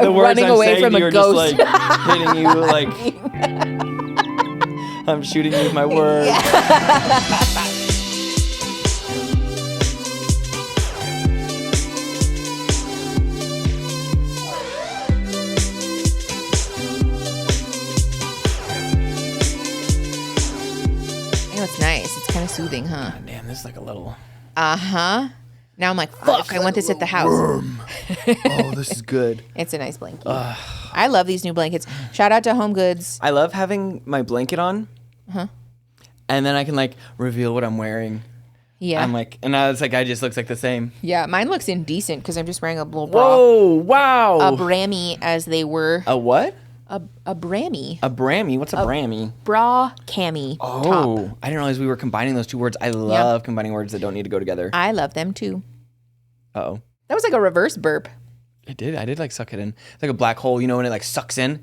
running away from a ghost. Just, like, hitting you like I'm shooting you with my words. It's nice. It's kind of soothing, huh? God damn, this is like a little... Uh-huh. Now I'm like, fuck, I want this at the house. Oh, this is good. It's a nice blanket. I love these new blankets. Shout out to Home Goods. I love having my blanket on. Uh-huh. And then I can, like, reveal what I'm wearing. Yeah. I'm like, and now it's like, I just looks like the same. Yeah, mine looks indecent because I'm just wearing a little bra. Whoa, wow. A Brammy, as they were. A what? A Brammy. A Brammy? What's a Brammy? Bra cami. Oh, top. I didn't realize we were combining those two words. I love combining words that don't need to go together. I love them too. Uh-oh. That was like a reverse burp. I did like suck it in. It's like a black hole, you know, when it like sucks in.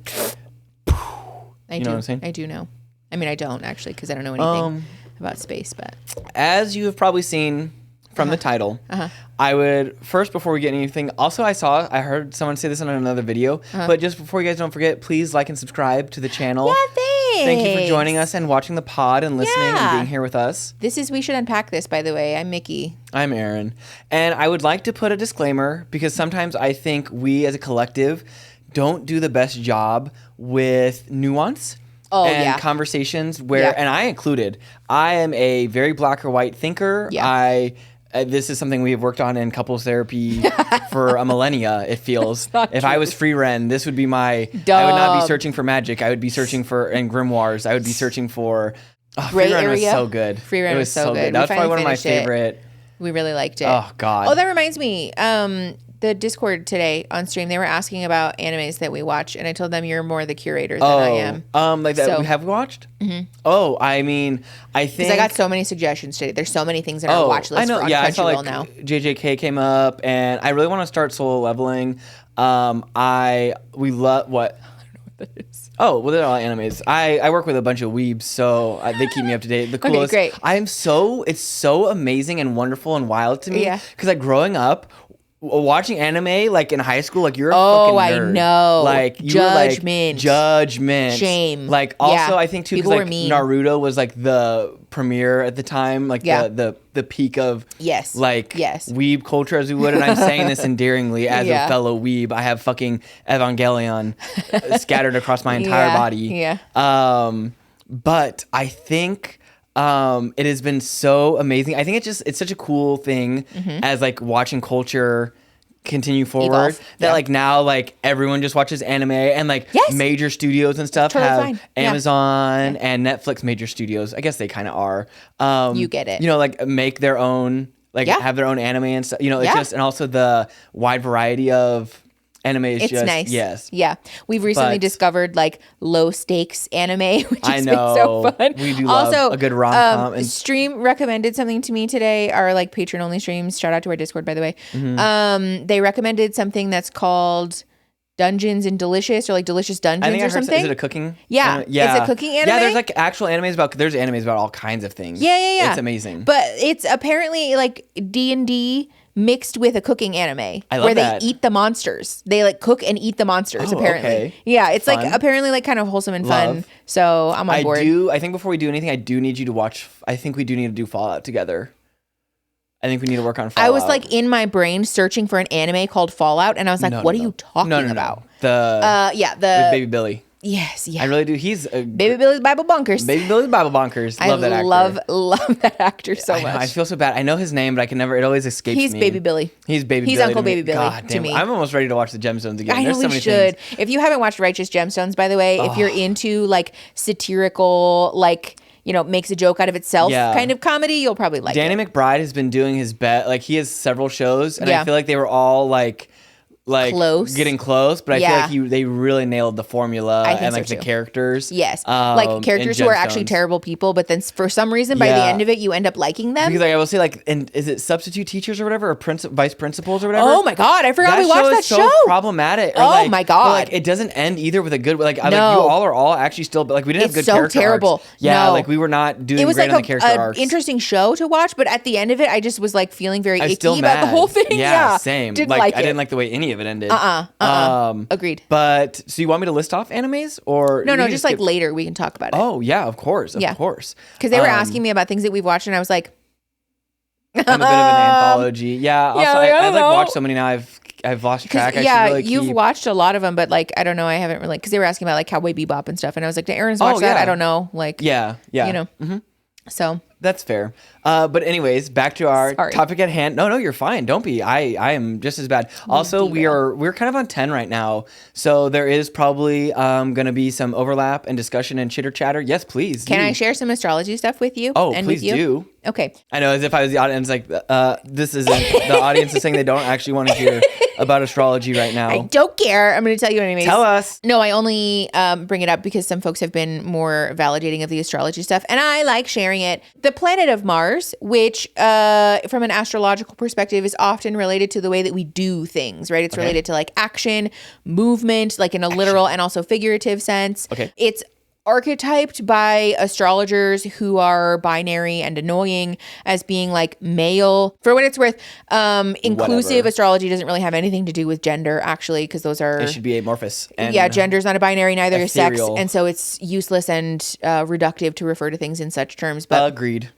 Know what I'm saying? I do know. I mean, I don't actually because I don't know anything about space, but. As you have probably seen from the title, I would first, before we get anything, also I heard someone say this on another video, but just before you guys don't forget, please like and subscribe to the channel. Yeah, thanks. Thank you for joining us and watching the pod and listening and being here with us. This is We Should Unpack This, by the way. I'm Mickey. I'm Aaron. And I would like to put a disclaimer because sometimes I think we as a collective don't do the best job with nuance. And conversations where, and I included, I am a very black or white thinker. Yeah. This is something we have worked on in couples therapy for a millennia, it feels. If I was free Ren, this would be I would not be searching for magic. I would be searching for, and grimoires, I would be searching for, Free Ren area. was so good. Free Ren was so good. That was probably one of my favorite. We really liked it. Oh, God. Oh, that reminds me. The Discord today on stream, they were asking about animes that we watch, and I told them you're more the curator than I am. Like that we have watched? Mm-hmm. Oh, I mean, I think... Because I got so many suggestions today. There's so many things in our watch list for I saw Crunchyroll like now. JJK came up, and I really want to start solo leveling. We love... What? I don't know what that is. Oh, well, they're all animes. I work with a bunch of weebs, so they keep me up to date. The coolest... Okay, great. It's so amazing and wonderful and wild to me. Yeah. Because like growing up... Watching anime like in high school, like you're a fucking nerd. I know. Like judgment, shame. Like also, I think too because like Naruto was like the premiere at the time, like the peak of weeb culture, as we would. And I'm saying this endearingly as a fellow weeb. I have fucking Evangelion scattered across my entire body. Yeah. But I think. It has been so amazing. I think it's such a cool thing as like watching culture continue forward that like now like everyone just watches anime and like major studios and stuff have Amazon and Netflix major studios. I guess they kind of are. You get it. You know, like make their own, like have their own anime and stuff. You know, it's just, and also the wide variety of anime is just nice. Yes. Yeah. We've recently discovered like low stakes anime, which has been so fun. We do love a good rom-com. And Stream recommended something to me today, our like patron only streams. Shout out to our Discord, by the way. They recommended something that's called Dungeons and Delicious or like Delicious Dungeons or something. Is it a cooking? Yeah. It's a cooking anime. Yeah, there's like actual animes there's animes about all kinds of things. Yeah. It's amazing. But it's apparently like D&D mixed with a cooking anime where they eat the monsters. They like cook and eat the monsters apparently. Okay. Yeah, it's fun. Like apparently like kind of wholesome and fun. So I'm on board. I think before we do anything, I do need you to watch. I think we do need to do Fallout together. I think we need to work on Fallout. I was like in my brain searching for an anime called Fallout, and I was like, "What are you talking about?" The with Baby Billy. Yes, yeah. I really do. He's Baby Billy's Bible Bunkers. Baby Billy's Bible Bunkers. Love that actor. Love that actor so much. I feel so bad. I know his name, but I can never. It always escapes me. He's Baby Billy. He's Baby Billy. He's Uncle Baby Billy. God damn, to me. I'm almost ready to watch the Gemstones again. I know we should. If you haven't watched Righteous Gemstones, by the way, if you're into like satirical, like, you know, makes a joke out of itself kind of comedy, you'll probably like Danny it. McBride has been doing his best. Like he has several shows, and I feel like they were all like getting close, but I feel like they really nailed the formula and like the characters. Yes, like characters who are actually terrible people, but then for some reason by the end of it you end up liking them. Because like I will say, like, and is it substitute teachers or whatever, or vice principals or whatever? Oh my god, I forgot we watched that show. So problematic. Oh my god, like it doesn't end either with a good. Like, like you all are all actually still, but like we didn't have good character terrible. Arcs. Yeah, like we were not doing. It was great like on the character arcs. Interesting show to watch, but at the end of it, I just was like feeling very icky still about the whole thing. Yeah, same. Didn't like I didn't like the way any any of it ended. Agreed. But so you want me to list off animes or no, just like later we can talk about it. Oh yeah, of course. Because they were asking me about things that we've watched, and I was like, I'm a bit of an anthology. Yeah. Also, I've like watched so many now. I've lost track. You've watched a lot of them, but like I don't know. I haven't really, because they were asking about like Cowboy Bebop and stuff, and I was like, did Aaron's watch that? I don't know. Like yeah. You know. Mm-hmm. So that's fair. But anyways, back to our topic at hand. No, you're fine. Don't be. I am just as bad. Also, we're kind of on 10 right now. So there is probably going to be some overlap and discussion and chitter chatter. Yes, please. Can I share some astrology stuff with you? Oh, and please do. Okay. I know, as if I was the audience, like, this isn't, the audience is saying they don't actually want to hear about astrology right now. I don't care. I'm going to tell you anyways. Tell us. No, I only bring it up because some folks have been more validating of the astrology stuff, and I like sharing it. The planet of Mars, which from an astrological perspective is often related to the way that we do things, right? It's related to like action, movement, like in a literal and also figurative sense. Okay. It's archetyped by astrologers who are binary and annoying as being like male. For what it's worth, inclusive astrology doesn't really have anything to do with gender, actually, because those are... It should be amorphous. And gender's not a binary, neither is sex, and so it's useless and reductive to refer to things in such terms. But agreed.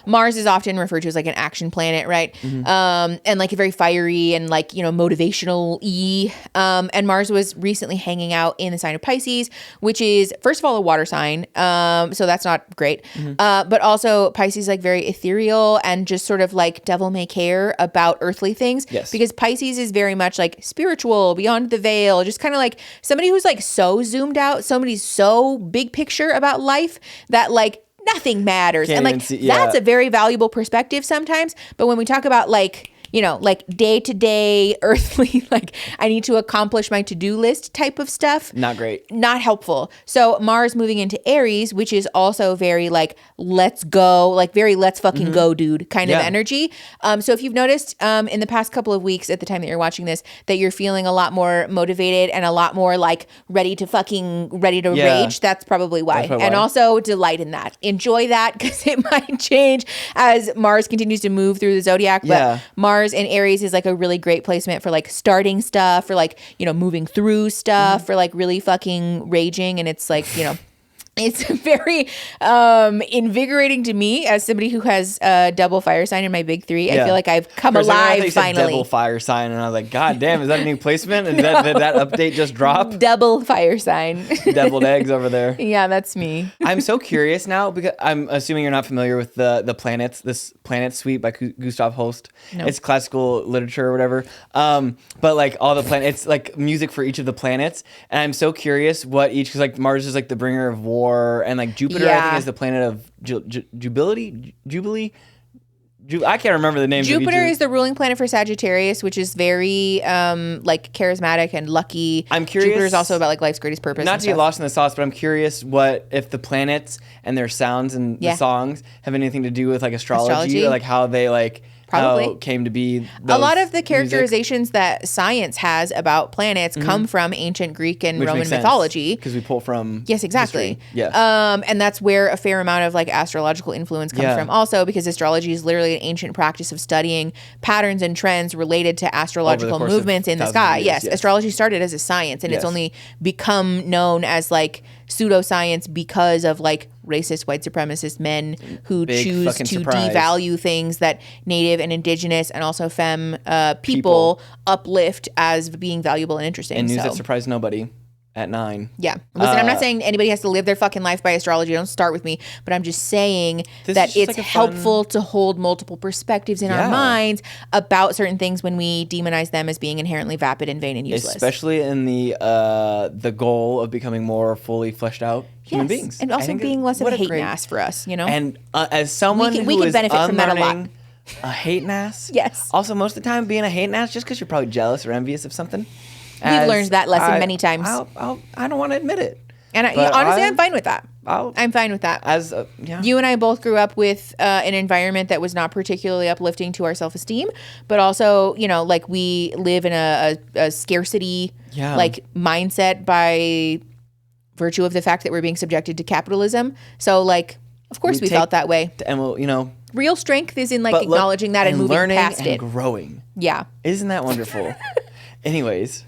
Mars is often referred to as like an action planet, right? Mm-hmm. And like a very fiery and like, you know, motivational-y. And Mars was recently hanging out in the sign of Pisces, which is, first of all, a water sign. So that's not great. Mm-hmm. But also Pisces like very ethereal and just sort of like devil may care about earthly things. Yes. Because Pisces is very much like spiritual, beyond the veil, just kind of like somebody who's like so zoomed out, somebody's so big picture about life that like nothing matters. And like that's a very valuable perspective sometimes. But when we talk about like, you know, like day to day earthly, like I need to accomplish my to-do list type of stuff. Not great. Not helpful. So Mars moving into Aries, which is also very like, let's go, like very let's fucking go, dude kind of energy. So if you've noticed in the past couple of weeks at the time that you're watching this, that you're feeling a lot more motivated and a lot more like ready to rage, that's probably why. And also delight in that. Enjoy that because it might change as Mars continues to move through the zodiac. But Mars in Aries is like a really great placement for like starting stuff, for like, you know, moving through stuff, for like really fucking raging. And it's like, you know, it's very invigorating to me as somebody who has a double fire sign in my big three. I feel like I've come alive finally. Double fire sign, and I was like, God damn, is that a new placement? Did that update just drop? Double fire sign. Deviled eggs over there. Yeah, that's me. I'm so curious now because I'm assuming you're not familiar with the planets. This Planet Suite by Gustav Holst. No. It's classical literature or whatever. But like all the planets, it's like music for each of the planets, and I'm so curious what each, because like Mars is like the bringer of war. And like Jupiter, I think, is the planet of Jubilee. I can't remember the name. Jupiter is the ruling planet for Sagittarius, which is very like charismatic and lucky. I'm curious. Jupiter is also about like life's greatest purpose. Not to get lost in the sauce, but I'm curious what if the planets and their sounds and the songs have anything to do with like astrology? Or like how they like. Probably. How came to be a lot of the characterizations that science has about planets come from ancient Greek and Roman mythology. Because we pull from exactly. History. Yeah. And that's where a fair amount of like astrological influence comes from also, because astrology is literally an ancient practice of studying patterns and trends related to astrological movements in the sky. Yes. Astrology started as a science, and it's only become known as like pseudoscience because of like racist white supremacist men who choose to devalue things that Native and Indigenous and also femme people uplift as being valuable and interesting. And news that surprised nobody at 9. Yeah. Listen, I'm not saying anybody has to live their fucking life by astrology. Don't start with me. But I'm just saying that it's like helpful to hold multiple perspectives in our minds about certain things when we demonize them as being inherently vapid and vain and useless. Especially in the goal of becoming more fully fleshed out human beings. And also being less of a hate ass for us, you know? And as someone we can benefit from that a lot. A hate ass? Yes. Also, most of the time being a hate ass just because you're probably jealous or envious of something. We've learned that lesson many times. I don't want to admit it. And honestly, I'm fine with that. I'm fine with that. You and I both grew up with an environment that was not particularly uplifting to our self-esteem, but also, you know, like we live in a scarcity like mindset by virtue of the fact that we're being subjected to capitalism. So like, of course we felt that way. And we'll, you know, real strength is in like acknowledging that and moving past it. And growing. Yeah. Isn't that wonderful? Anyways,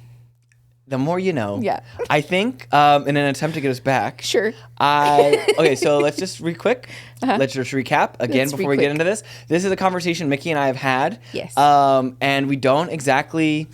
the more you know. Yeah. I think in an attempt to get us back. Sure. Okay, so let's just quick. Let's just recap again before we get into this. This is a conversation Mickey and I have had. Yes. And we don't exactly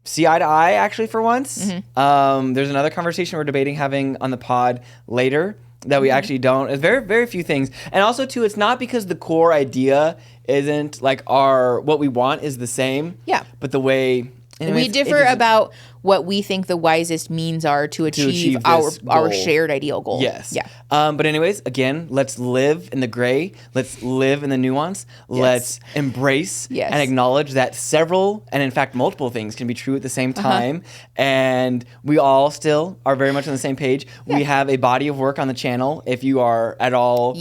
see eye to eye, actually, for once. There's another conversation we're debating having on the pod later that we actually don't. It's very, very few things. And also, too, it's not because the core idea isn't like what we want is the same. Yeah. But the way... we differ about what we think the wisest means are to achieve our shared ideal goal. Yes. Yeah. But anyways, again, let's live in the gray. Let's live in the nuance. Yes. Let's embrace and acknowledge that several, and in fact, multiple things can be true at the same time. And we all still are very much on the same page. Yeah. We have a body of work on the channel. If you are at all...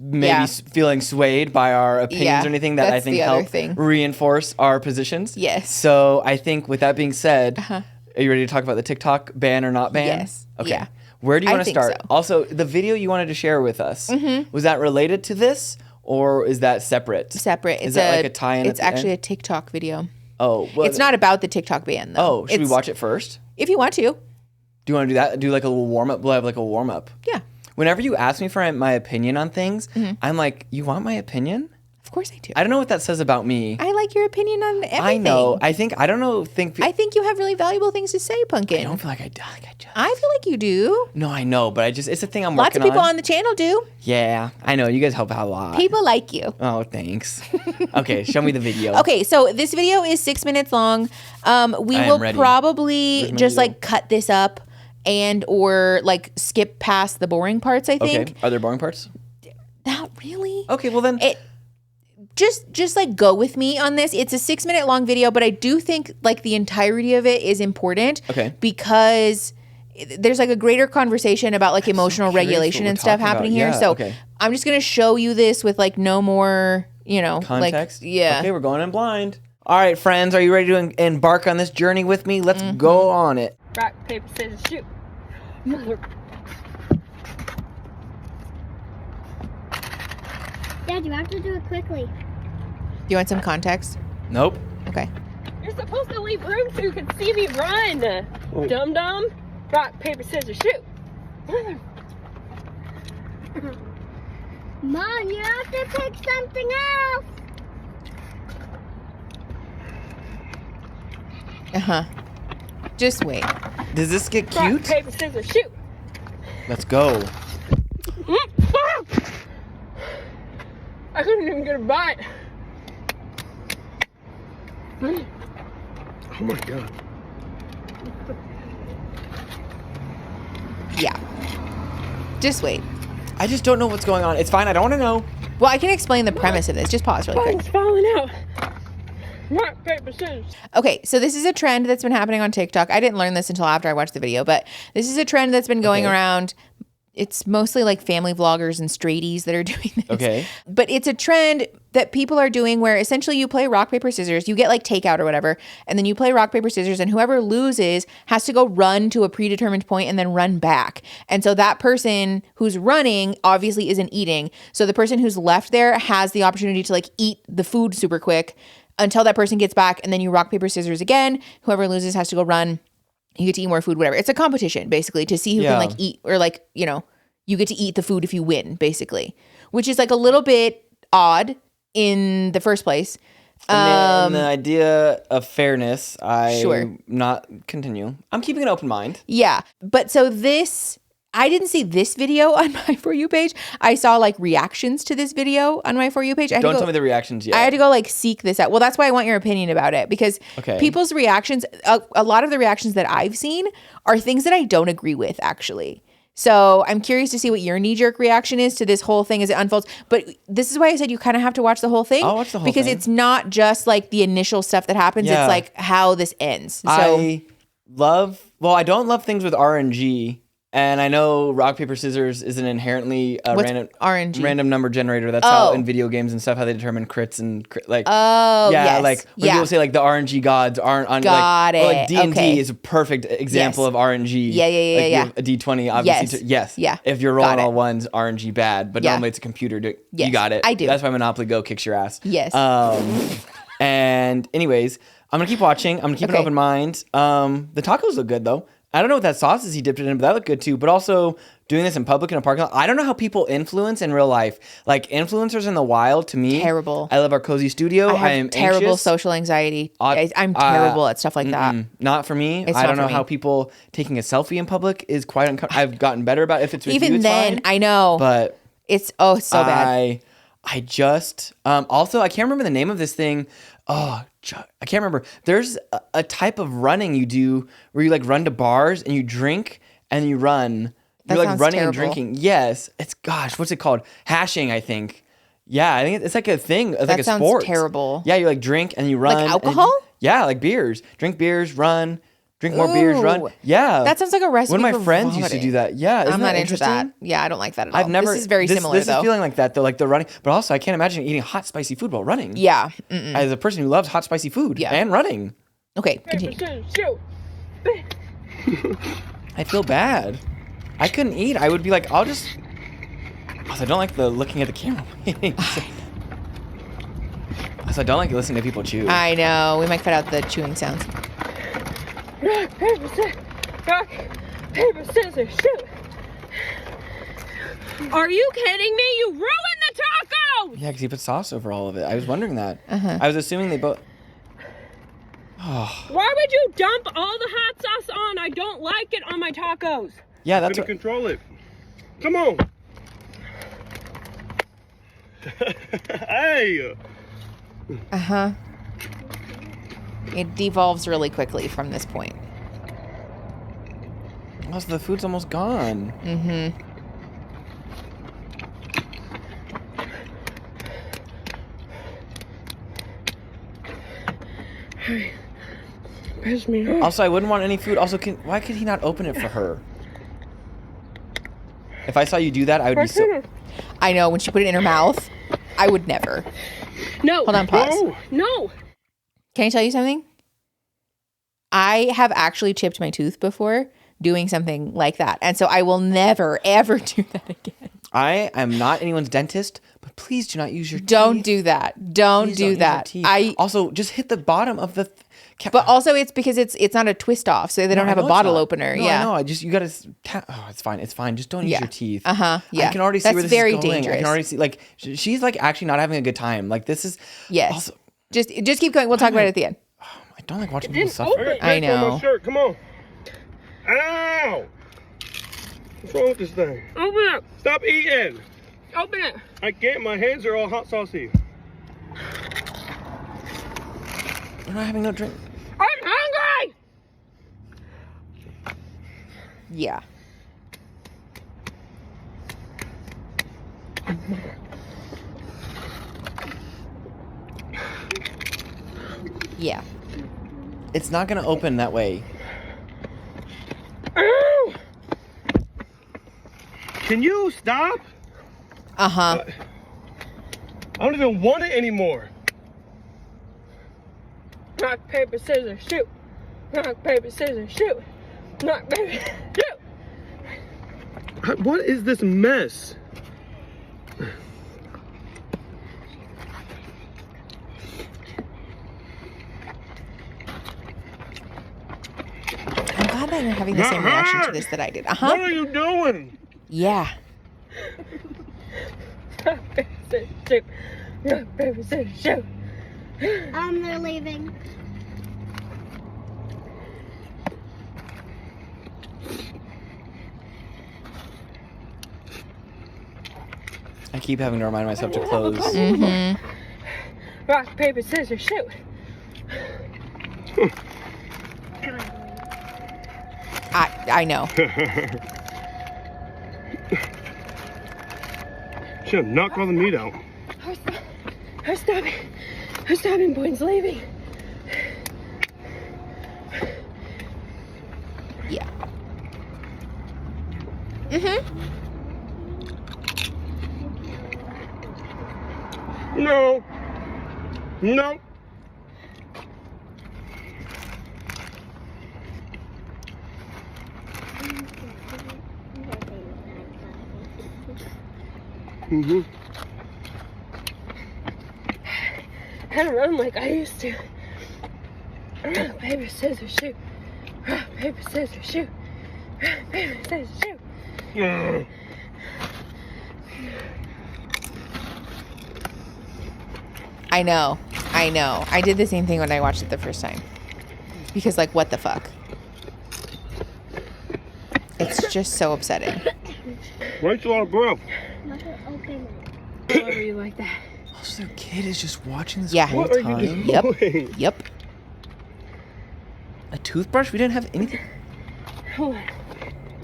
maybe feeling swayed by our opinions or anything that I think help reinforce our positions. Yes. So I think with that being said, are you ready to talk about the TikTok ban or not ban? Yes. Okay. Yeah. Where do you want to start? So. Also, the video you wanted to share with us, was that related to this or is that separate? Separate. Is that like a tie-in? It's actually a TikTok video. Oh. Well, it's not about the TikTok ban though. Oh, should we watch it first? If you want to. Do you want to do that? Do like a little warm-up? We'll have like a warm-up. Yeah. Whenever you ask me for my opinion on things, I'm like, you want my opinion? Of course I do. I don't know what that says about me. I like your opinion on everything. I know. I think you have really valuable things to say, Pumpkin. I don't feel like I do. I feel like you do. No, I know, but it's a thing I'm Lots working of people on. on the channel do. Yeah, I know. You guys help out a lot. People like you. Oh, thanks. Okay, show me the video. Okay, so this video is 6 minutes long. We will probably just like cut this up and or like skip past the boring parts, I think. Okay. Are there boring parts? Not really. Okay, well then just like go with me on this. It's a 6 minute long video, but I do think like the entirety of it is important. Okay. Because there's like a greater conversation about like emotional regulation and stuff happening here. So I'm just gonna show you this with like no more, context. Like, yeah. Okay, we're going in blind. All right, friends, are you ready to embark on this journey with me? Let's go on it. Rock, paper, scissors, shoot. Mother. Dad, you have to do it quickly. Do you want some context? Nope. Okay. You're supposed to leave room so you can see me run. Dum dum. Rock, paper, scissors, shoot. Mom, you have to pick something else. Just wait. Does this get cute? Rock, paper, scissors, shoot. Let's go. I couldn't even get a bite. Oh my God. Yeah. Just wait. I just don't know what's going on. It's fine. I don't want to know. Well, I can explain the premise of this. Just pause really quick. It's falling out. Rock, paper, scissors. Okay, so this is a trend that's been happening on TikTok. I didn't learn this until after I watched the video, but this is a trend that's been going around. It's mostly like family vloggers and straighties that are doing this. Okay. But it's a trend that people are doing where essentially you play rock, paper, scissors. You get like takeout or whatever, and then you play rock, paper, scissors, and whoever loses has to go run to a predetermined point and then run back. And so that person who's running obviously isn't eating. So the person who's left there has the opportunity to like eat the food super quick until that person gets back, and then you rock, paper, scissors again. Whoever loses has to go run. You get to eat more food, whatever. It's a competition, basically, to see who can like eat or like, you get to eat the food if you win, basically, which is like a little bit odd in the first place. And the idea of fairness, not continue. I'm keeping an open mind. Yeah. But so I didn't see this video on my For You page. I saw like reactions to this video on my For You page. Don't tell me the reactions yet. I had to go like seek this out. Well, that's why I want your opinion about it, because people's reactions, a lot of the reactions that I've seen are things that I don't agree with, actually. So I'm curious to see what your knee-jerk reaction is to this whole thing as it unfolds. But this is why I said you kind of have to watch the whole thing. I'll watch the whole because thing. It's not just like the initial stuff that happens. Yeah. It's like how this ends. So I don't love things with RNG. And I know rock, paper, scissors is an inherently random number generator. That's how in video games and stuff, how they determine crits and yes. People say like the RNG gods aren't on like D&D is a perfect example of RNG. Yeah. You have a D20 obviously. Yes. If you're rolling all ones, RNG bad, but normally it's a computer. You got it. I do. That's why Monopoly Go kicks your ass. Yes. And anyways, I'm going to keep watching. I'm going to keep an open mind. The tacos look good, though. I don't know what that sauce is he dipped it in, but that looked good, too. But also, doing this in public in a parking lot, I don't know how people influence in real life. Like, influencers in the wild, to me. Terrible. I love our cozy studio. I am terrible anxious. social anxiety. I'm terrible at stuff like that. Not for me. I don't know how people taking a selfie in public is quite uncomfortable. I've gotten better about it. If it's with Even you, it's then, fine. I know. But it's so bad. I just also I can't remember the name of this thing. I can't remember. There's a type of running you do where you like run to bars and you drink and you run. That You're like sounds running terrible. and drinking. Yes, it's what's it called? Hashing, I think. Yeah, I think it's like a thing. It's like a sport. That sounds terrible. Yeah, you like drink and you run. Like alcohol? Yeah, like beers. Drink beers, run. Drink more beers, run. Yeah. That sounds like a recipe. One of my for friends vomiting. used to do that. Yeah, isn't I'm not that into interesting? that. Yeah, I don't like that at all. I've never. This is very similar This though. is feeling like that though, like the running. But also, I can't imagine eating hot, spicy food while running. Yeah. As a person who loves hot, spicy food and running. Okay, continue. I feel bad. I couldn't eat. I would be like, I'll just. Also, I don't like the looking at the camera. Also, I don't like listening to people chew. I know. We might cut out the chewing sounds. Rock, paper, scissors, shoot. Are you kidding me? You ruined the tacos! Yeah, because he put sauce over all of it. I was wondering that. I was assuming they both. Oh. Why would you dump all the hot sauce on? I don't like it on my tacos. Yeah, that's what... control it. Come on. Hey. It devolves really quickly from this point. Also, the food's almost gone. Hey, piss me off. Also, I wouldn't want any food. Also, why could he not open it for her? If I saw you do that, I would be so... I know, when she put it in her mouth, I would never. No. Hold on, pause. No. Can I tell you something? I have actually chipped my tooth before doing something like that. And so I will never, ever do that again. I am not anyone's dentist, but please do not use your teeth. Don't do that. Don't do that. Also, just hit the bottom of the... But also, it's because it's not a twist off, so they don't have a bottle opener. No, yeah, I know. You gotta. Oh, it's fine. It's fine. Just don't use your teeth. Yeah, I can already see where this very is going. dangerous. I can already see. Like she's like actually not having a good time. Like this is. Yes. Also, just keep going. We'll talk about it at the end. I don't like watching people suffer. I know. My shirt. Come on. Ow! What's wrong with this thing? Open it. Stop eating. Open it. I can't. My hands are all hot saucy. You're not having no drink. I'm hungry! Yeah. Yeah. It's not gonna open that way. Ow! Can you stop? I don't even want it anymore. Rock, paper, scissors, shoot. Rock, paper, scissors, shoot. Rock, paper, shoot. What is this mess? I'm glad that you're having the same reaction to this that I did. What are you doing? Yeah. Rock, paper, scissors, shoot. Rock, paper, scissors, shoot. They're leaving. I keep having to remind myself to close. Rock, paper, scissors, shoot. I know. Should have knocked all the meat out. Her stopping point's leaving. Yeah. No. No. I don't run like I used to. Rock, paper, scissors, shoot. Rock, paper, scissors, shoot. Rock, paper, scissors, shoot. I know. I did the same thing when I watched it the first time. Because, like, what the fuck? It's just so upsetting. Rachel, out of breath. Why are you like that? Also, their kid is just watching this Yeah. whole What are time. you doing? Yep. A toothbrush? We didn't have anything. Hold on.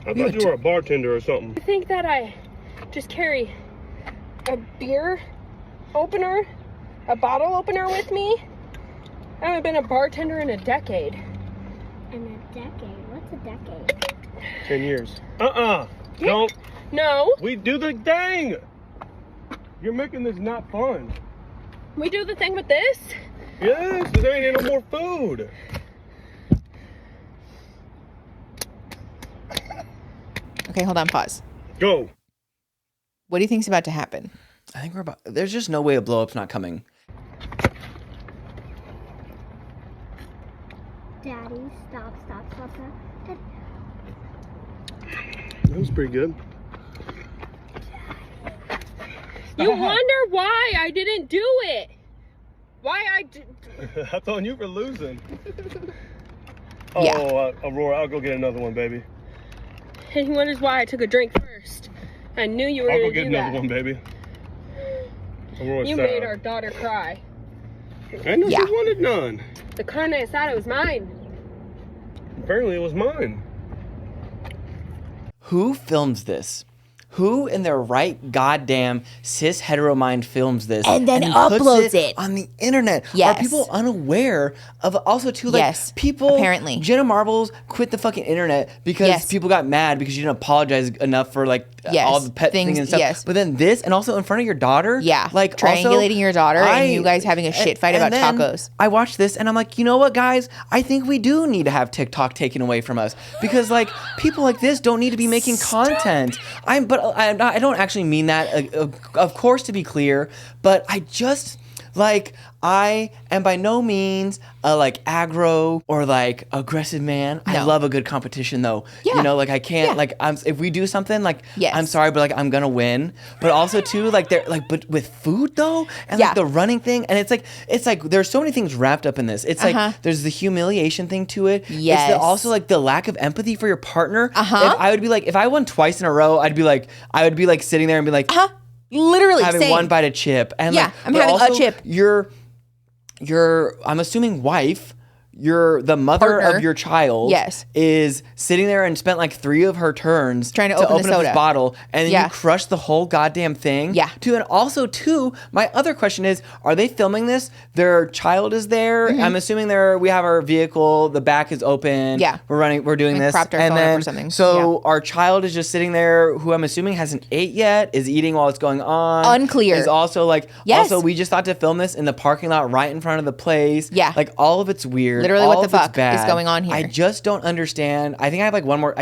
I thought you were a bartender or something. I think that I just carry a beer opener, a bottle opener with me. I haven't been a bartender in a decade. In a decade? What's a decade? 10 years. Don't. No, We do the thing. You're making this not fun. we do the thing with this. Yes, there ain't no more food. Okay, hold on, pause. Go. What do you think's about to happen? I think we're about. There's just no way a blow up's not coming. Daddy, stop. That was pretty good. You wonder why I didn't do it. Why I did. That's on you for losing. Yeah. Aurora, I'll go get another one, baby. And he wonders why I took a drink first. I knew you were I'll going go to get do another that. one, baby. Aurora's You sour. made our daughter cry. I know Yeah. she wanted none. The carne asada was mine. Apparently it was mine. Who films this? Who in their right goddamn cis hetero mind films this And then puts uploads it on the internet? Yes. Are people unaware of also too like Yes, people apparently. Jenna Marbles quit the fucking internet because Yes. people got mad because you didn't apologize enough for like Yes. all the pet Things- things and stuff. yes. But then this and also in front of your daughter, Yeah, like triangulating also, your daughter and you guys having a shit fight and about then tacos. I watched this and I'm like, you know what, guys? I think we do need to have TikTok taken away from us because like people like this don't need to be making content. I don't actually mean that, of course, to be clear, but I just like I am by no means a like aggro or like aggressive man. I No. love a good competition though. Yeah. You know, like I can't Yeah. like if we do something like Yes. I'm sorry, but like I'm gonna win. But also too like they're like but with food though and Yeah. like the running thing and it's like there's so many things wrapped up in this. It's Uh-huh. like there's the humiliation thing to it. Yes. It's also like the lack of empathy for your partner. Uh-huh. If I would be like if I won twice in a row, I would be like sitting there and be like Literally having same. one bite of chip and Yeah, like I'm but having a also chip. Your I'm assuming wife, the mother Partner. of your child, Yes. is sitting there and spent like 3 of her turns Trying to open the up soda. this bottle, and then Yeah. you crush the whole goddamn thing. Yeah. And also my other question is, are they filming this? Their child is there. I'm assuming we have our vehicle. The back is open. Yeah. We're doing Like this, propped our and phone up then or something. so our child is just sitting there, who I'm assuming hasn't ate yet, is eating while it's going on. Unclear. Is also like Yes. also we just thought to film this in the parking lot right in front of the place. Yeah. Like all of it's weird. Literally, all what the of it's fuck is bad. going on here? I just don't understand. I think I have like one more.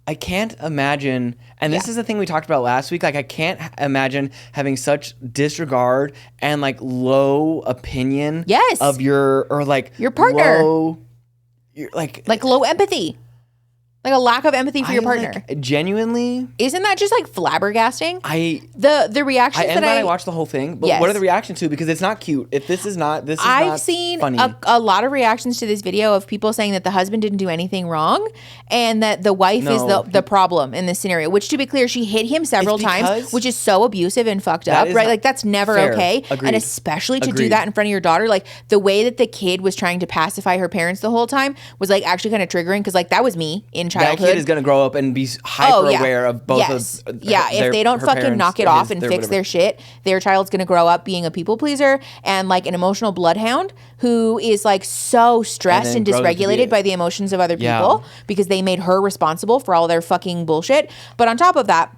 I can't imagine, and this Yeah. is the thing we talked about last week. Like, I can't imagine having such disregard and like low opinion. Yes. Of your partner. Like low empathy. Like a lack of empathy for your I, partner. like, genuinely, Isn't that just like flabbergasting? I The reactions am that glad I watched the whole thing. But Yes. what are the reactions to? Because it's not cute. If this is not I've not seen funny. a lot of reactions to this video of people saying that the husband didn't do anything wrong and that the wife is No. the problem in this scenario, which to be clear, she hit him several It's times, because- which is so abusive and fucked up, is right? not Like that's never fair. okay. Agreed. And especially to do Agreed. that in front of your daughter, like the way that the kid was trying to pacify her parents the whole time was like actually kind of triggering because like that was me in that childhood. kid is gonna grow up and be hyper aware of both yes. of If they don't her fucking parents knock it or off his- and their fix whatever. their shit, their child's gonna grow up being a people pleaser and like an emotional bloodhound who is like so stressed then and grows up to be dysregulated it. by the emotions of other Yeah. people because they made her responsible for all their fucking bullshit. But on top of that,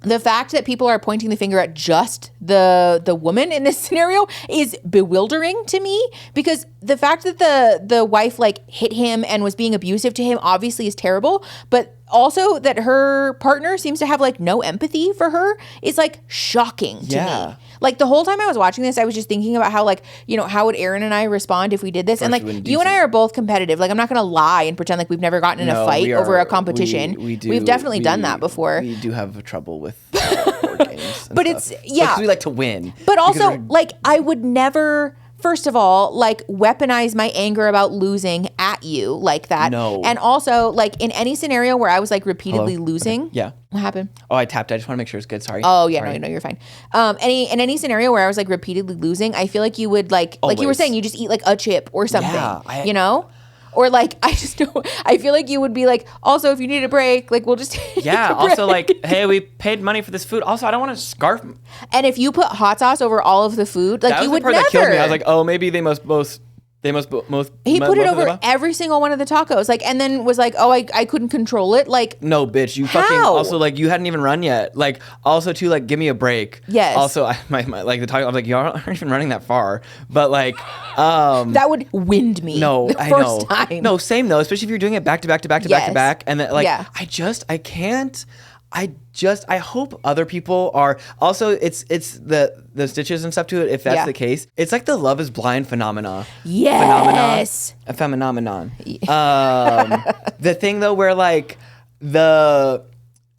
the fact that people are pointing the finger at just the woman in this scenario is bewildering to me because the fact that the wife like hit him and was being abusive to him obviously is terrible, but also that her partner seems to have like no empathy for her is like shocking to me. Like the whole time I was watching this, I was just thinking about how like, you know, how would Aaron and I respond if we did this? And like you and I are both competitive. Like I'm not going to lie and pretend like we've never gotten in a fight over a competition. We've definitely done that before. We do have trouble with board games. But it's, yeah. We like to win. But also like I would never... First of all, like weaponize my anger about losing at you like that. No. And also like in any scenario where I was like repeatedly losing. Okay. Yeah. What happened? Oh, I tapped. I just want to make sure it's good. Sorry. Oh yeah, Sorry. no, you're fine. In any scenario where I was like repeatedly losing, I feel like you would like you were saying, you just eat like a chip or something. Yeah, you know? Or like, I just don't, I feel like you would be like, also, if you need a break, like, we'll just take yeah, also like, hey, we paid money for this food. Also, I don't want to scarf. And if you put hot sauce over all of the food, like, you would never. That was the part that killed me. I was like, oh, maybe they must both. He put it over every single one of the tacos, like, and then was like, "Oh, I couldn't control it." Like, no, bitch, you fucking also like you hadn't even run yet. Like, also too, like, give me a break. Yes. Also, my like the taco, I was like, you aren't even running that far, but like, that would wind me. No, the I first know. time. No, same though, especially if you're doing it back to back to back to back to back, and then like, I can't. I hope other people are also it's the stitches and stuff to it if that's the case. It's like the Love is Blind phenomenon. Yes. Phenomenon. The thing though where like the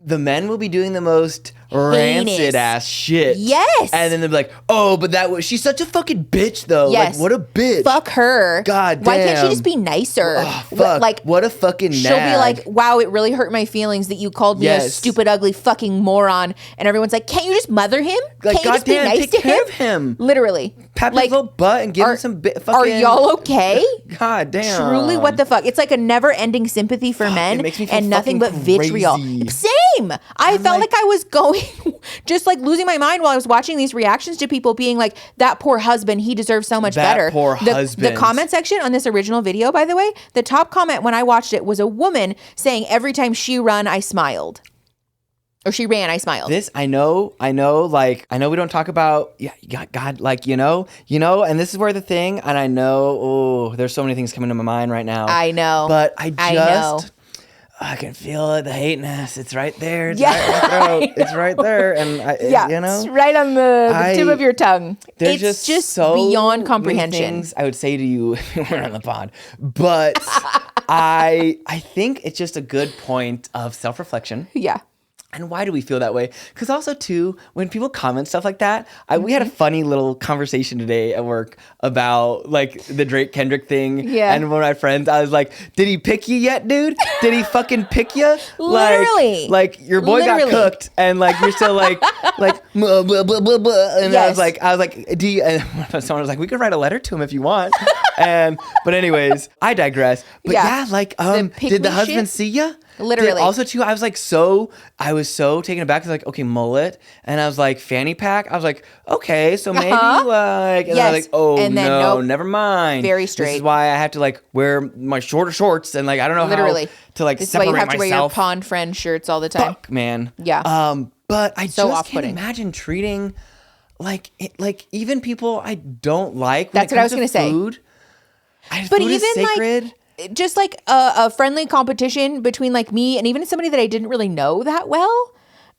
men will be doing the most rancid ass shit. Yes. And then they'll be like, oh, but she's such a fucking bitch though. Yes. Like, what a bitch. Fuck her. God damn. Why can't she just be nicer? Oh, fuck. Like, what a fucking she'll be like, wow, it really hurt my feelings that you called me a stupid, ugly fucking moron. And everyone's like, can't you just mother him? Like, can't you just be nice take to care of him? Literally. Pat his little butt and give him some fucking... Are y'all okay? God damn. Truly, what the fuck? It's like a never-ending sympathy for men and nothing but vitriol. Same. I felt like I was going... just like losing my mind while I was watching these reactions to people being like, that poor husband, he deserves so much better. Poor husband. The comment section on this original video, by the way, the top comment when I watched it was a woman saying every time she ran, I smiled. Or she ran, I smiled. This, I know, like, I know we don't talk about, God, like, you know, and this is where the thing, and I know, there's so many things coming to my mind right now. I know. But I can feel it, the hateness. It's right there. It's right in my throat. It's right there. And you know, it's right on the tip of your tongue. It's just so beyond comprehension. Things I would say to you if we weren't on the pod. But I think it's just a good point of self-reflection. Yeah. And why do we feel that way? Because also, too, when people comment stuff like that, we had a funny little conversation today at work about, like, the Drake-Kendrick thing. Yeah. And one of my friends, I was like, did he pick you yet, dude? Did he fucking pick you? Literally. Like your boy got cooked, and, like, you're still, like, blah, blah, blah, blah, blah. And I was like, do you, and someone was like, we could write a letter to him if you want. But anyways, I digress. But did the husband see you? Literally. Also, too, I was so taken aback. I was like, okay, mullet. And I was like, fanny pack. I was like, okay, so maybe like, and I was like, oh, and then, no, never mind. Very straight. This is why I have to like wear my shorter shorts and like, I don't know how to like this separate myself. This is why you have to wear your pond friend shirts all the time. Fuck, man. Yeah. But I just can't imagine treating like even people I don't like. That's what I was going to say. Food. But food even is sacred. Like, just like a friendly competition between like me and even somebody that I didn't really know that well,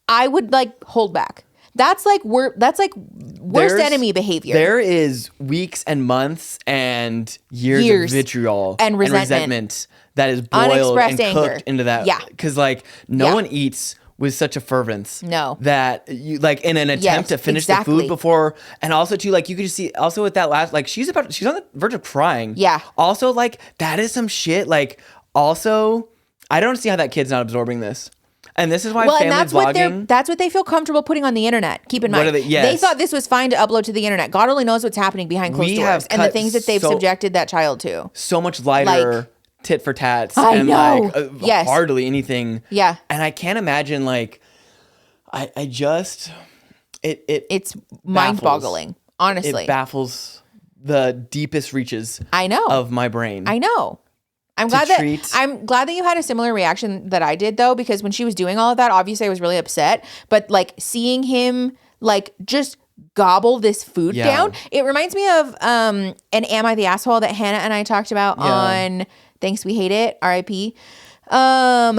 I would like hold back. That's like worst enemy behavior. There is weeks and months and years of vitriol and resentment that is boiled and cooked into that. Yeah, because like no one eats with such a fervence. No. That you like in an attempt to finish the food before, and also too like you could just see also with that last like she's on the verge of crying. Yeah. Also like that is some shit. Like also I don't see how that kid's not absorbing this. And this is why family vlogging. That's what they feel comfortable putting on the internet. Keep in mind, they thought this was fine to upload to the internet. God only knows what's happening behind closed doors and the things that they've subjected that child to. So much lighter. Tit for tats like hardly anything. Yeah. And I can't imagine like I just it's mind-boggling, honestly. It baffles the deepest reaches of my brain. I know. I'm glad that you had a similar reaction that I did though, because when she was doing all of that, obviously I was really upset, but like seeing him like just gobble this food down. It reminds me of an Am I the Asshole that Hannah and I talked about on Thanks We Hate It, RIP. That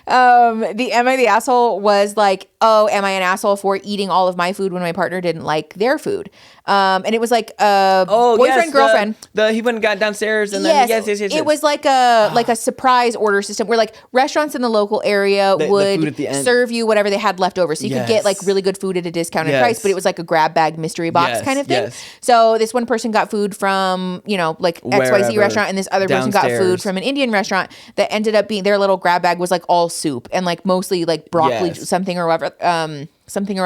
the Am I the Asshole was like, oh, am I an asshole for eating all of my food when my partner didn't like their food? And it was like a boyfriend, girlfriend. He went and got downstairs and then yes. It was like a surprise order system where like restaurants in the local area would serve you whatever they had left over. So you could get like really good food at a discounted price, but it was like a grab bag mystery box kind of thing. Yes. So this one person got food from, like XYZ restaurant, and this other person got food from an Indian restaurant that ended up being their little grab bag was like all soup and like mostly like broccoli something or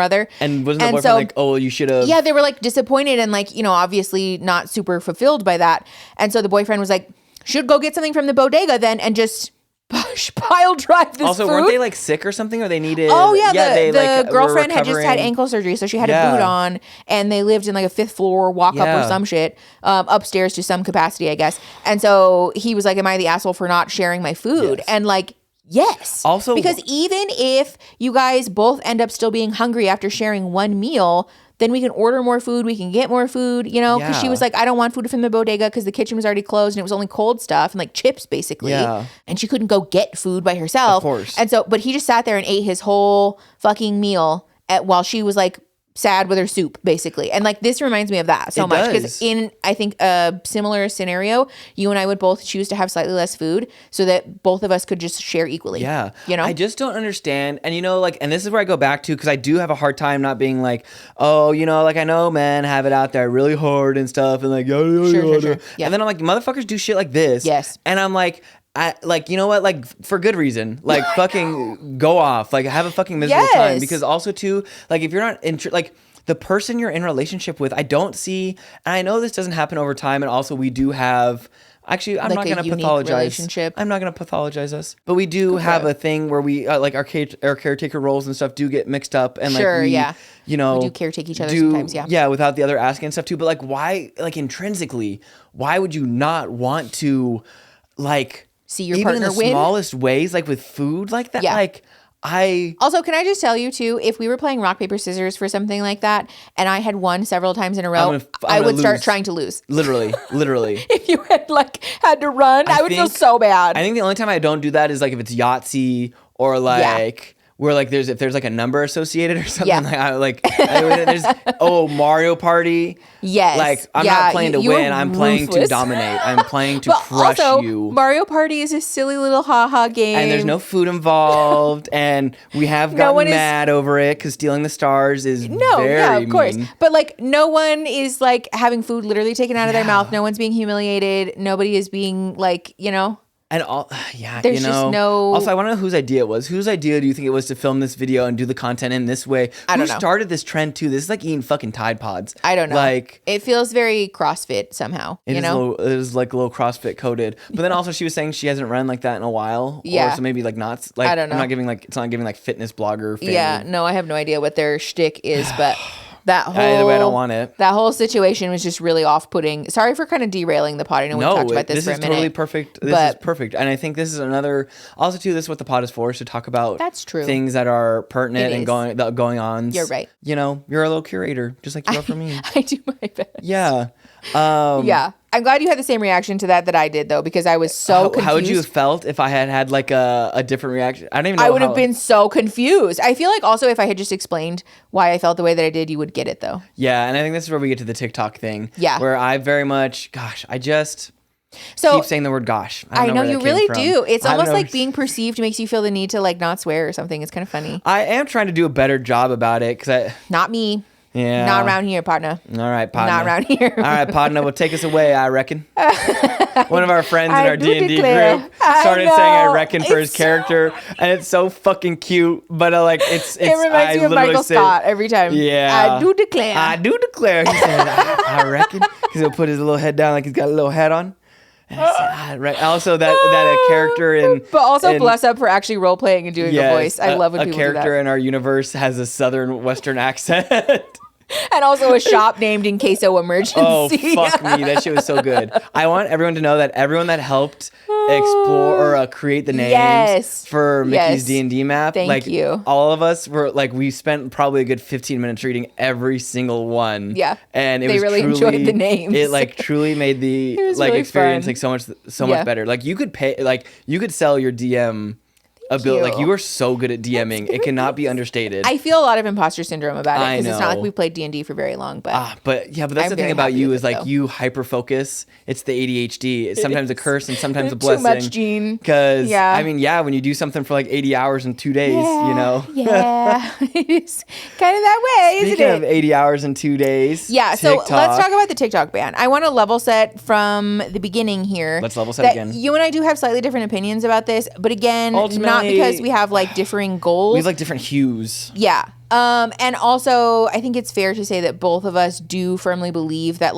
other. And wasn't the boyfriend like, oh, you should have? Yeah, they were like disappointed and like, obviously not super fulfilled by that. And so the boyfriend was like, should go get something from the bodega then and just pile drive this also, food. weren't they like sick or something, or they needed? Oh yeah, the girlfriend had just had ankle surgery, so she had a boot on, and they lived in like a 5th floor walk up or some shit upstairs to some capacity, I guess. And so he was like, "Am I the asshole for not sharing my food?" Yes. And like. Yes. Also, because even if you guys both end up still being hungry after sharing one meal, then we can order more food. We can get more food, because she was like, I don't want food from the bodega because the kitchen was already closed and it was only cold stuff and like chips basically. Yeah. And she couldn't go get food by herself. Of course. And so, but he just sat there and ate his whole fucking meal while she was like, sad with her soup basically. And like this reminds me of that so much because in I think a similar scenario, you and I would both choose to have slightly less food so that both of us could just share equally. Yeah. I just don't understand. And and this is where I go back to, because I do have a hard time not being like, oh, like I know men have it out there really hard and stuff and like sure. Yeah. And then I'm like, motherfuckers do shit like this. Yes. And I'm like, you know what, like for good reason, like fucking go off, like have a fucking miserable time, because also too, like if you're not like the person you're in relationship with, I don't see, and I know this doesn't happen over time, and also we do have, actually, I'm like not going to pathologize. I'm not going to pathologize us, but we do have a thing where we like our caretaker roles and stuff do get mixed up, and like we do caretake each other sometimes, without the other asking and stuff too. But like, why, like intrinsically, why would you not want to, like, see your partner win? Even in the smallest ways, like with food like that, like. Also, can I just tell you too, if we were playing rock, paper, scissors for something like that and I had won several times in a row, I would start trying to lose. Literally. If you had to run, I would feel so bad. I think the only time I don't do that is like if it's Yahtzee or like where like if there's like a number associated or something, there's Mario Party. Yes. Like I'm not playing to win, I'm playing to dominate. I'm playing to crush you. Mario Party is a silly little haha game. And there's no food involved, and we have gotten mad over it because stealing the stars is very of course. Mean. But like no one is like having food literally taken out of their mouth. No one's being humiliated. Nobody is being like, And there's just no. Also, I want to know whose idea it was. Whose idea do you think it was to film this video and do the content in this way? I don't know. Who started this trend too? This is like eating fucking Tide Pods. I don't know. Like it feels very CrossFit somehow. It is like a little CrossFit coded. But then also she was saying she hasn't run like that in a while. Yeah. Or so maybe like not. Like I don't know. It's not giving like fitness blogger. Fame. Yeah. No, I have no idea what their shtick is, but. Either way, I don't want it. That whole situation was just really off-putting. Sorry for kind of derailing the pod. I know we talked about this for a minute. Totally perfect. This is perfect. And I think this is another, also too, this is what the pod is for, is to talk about things that are pertinent and going on. You're right. You're a little curator, just like you are for me. I do my best. Yeah. I'm glad you had the same reaction to that I did, though, because I was so confused. How would you have felt if I had like a different reaction? I don't even know. I would have been so confused. I feel like also if I had just explained why I felt the way that I did, you would get it, though. Yeah, and I think this is where we get to the TikTok thing. Yeah. Where I very much, I just keep saying the word gosh. I know you really do. It's almost like being perceived makes you feel the need to like not swear or something. It's kind of funny. I am trying to do a better job about it because Not me. Yeah. Not around here, partner. All right, partner. Not around here. All right, partner. Well, take us away, I reckon. One of our friends in our D&D group started saying I reckon for his character, and it's so fucking cute, but it reminds me of Michael Scott every time. Yeah. I do declare. He said, I reckon. Because he'll put his little head down like he's got a little hat on. And I said, right. Also, that a character in... But also bless up for actually role-playing and doing a voice. I love when people do that. A character in our universe has a southern western accent. And also a shop named In Queso Emergency. Oh, fuck me. That shit was so good. I want everyone to know that everyone that helped explore or create the names for Mickey's D&D map. Thank you. All of us were we spent probably a good 15 minutes reading every single one. Yeah. And they really enjoyed the names. It truly made the really experience fun. so much better. You could pay, you could sell your DM ability. You are so good at DMing. It cannot be understated. I feel a lot of imposter syndrome about it because it's not like we played D&D for very long. But but that's the thing about you is you hyper focus. It's the ADHD. It's sometimes a curse and sometimes a blessing. Too much, Gene. Because when you do something for 80 hours in 2 days, Yeah, it's kind of that way, isn't it? Speaking of 80 hours in 2 days. Yeah, so let's talk about the TikTok ban. I want to level set from the beginning here. Let's level set again. You and I do have slightly different opinions about this, but again, not because we have differing goals. We have different hues. Yeah. And also I think it's fair to say that both of us do firmly believe that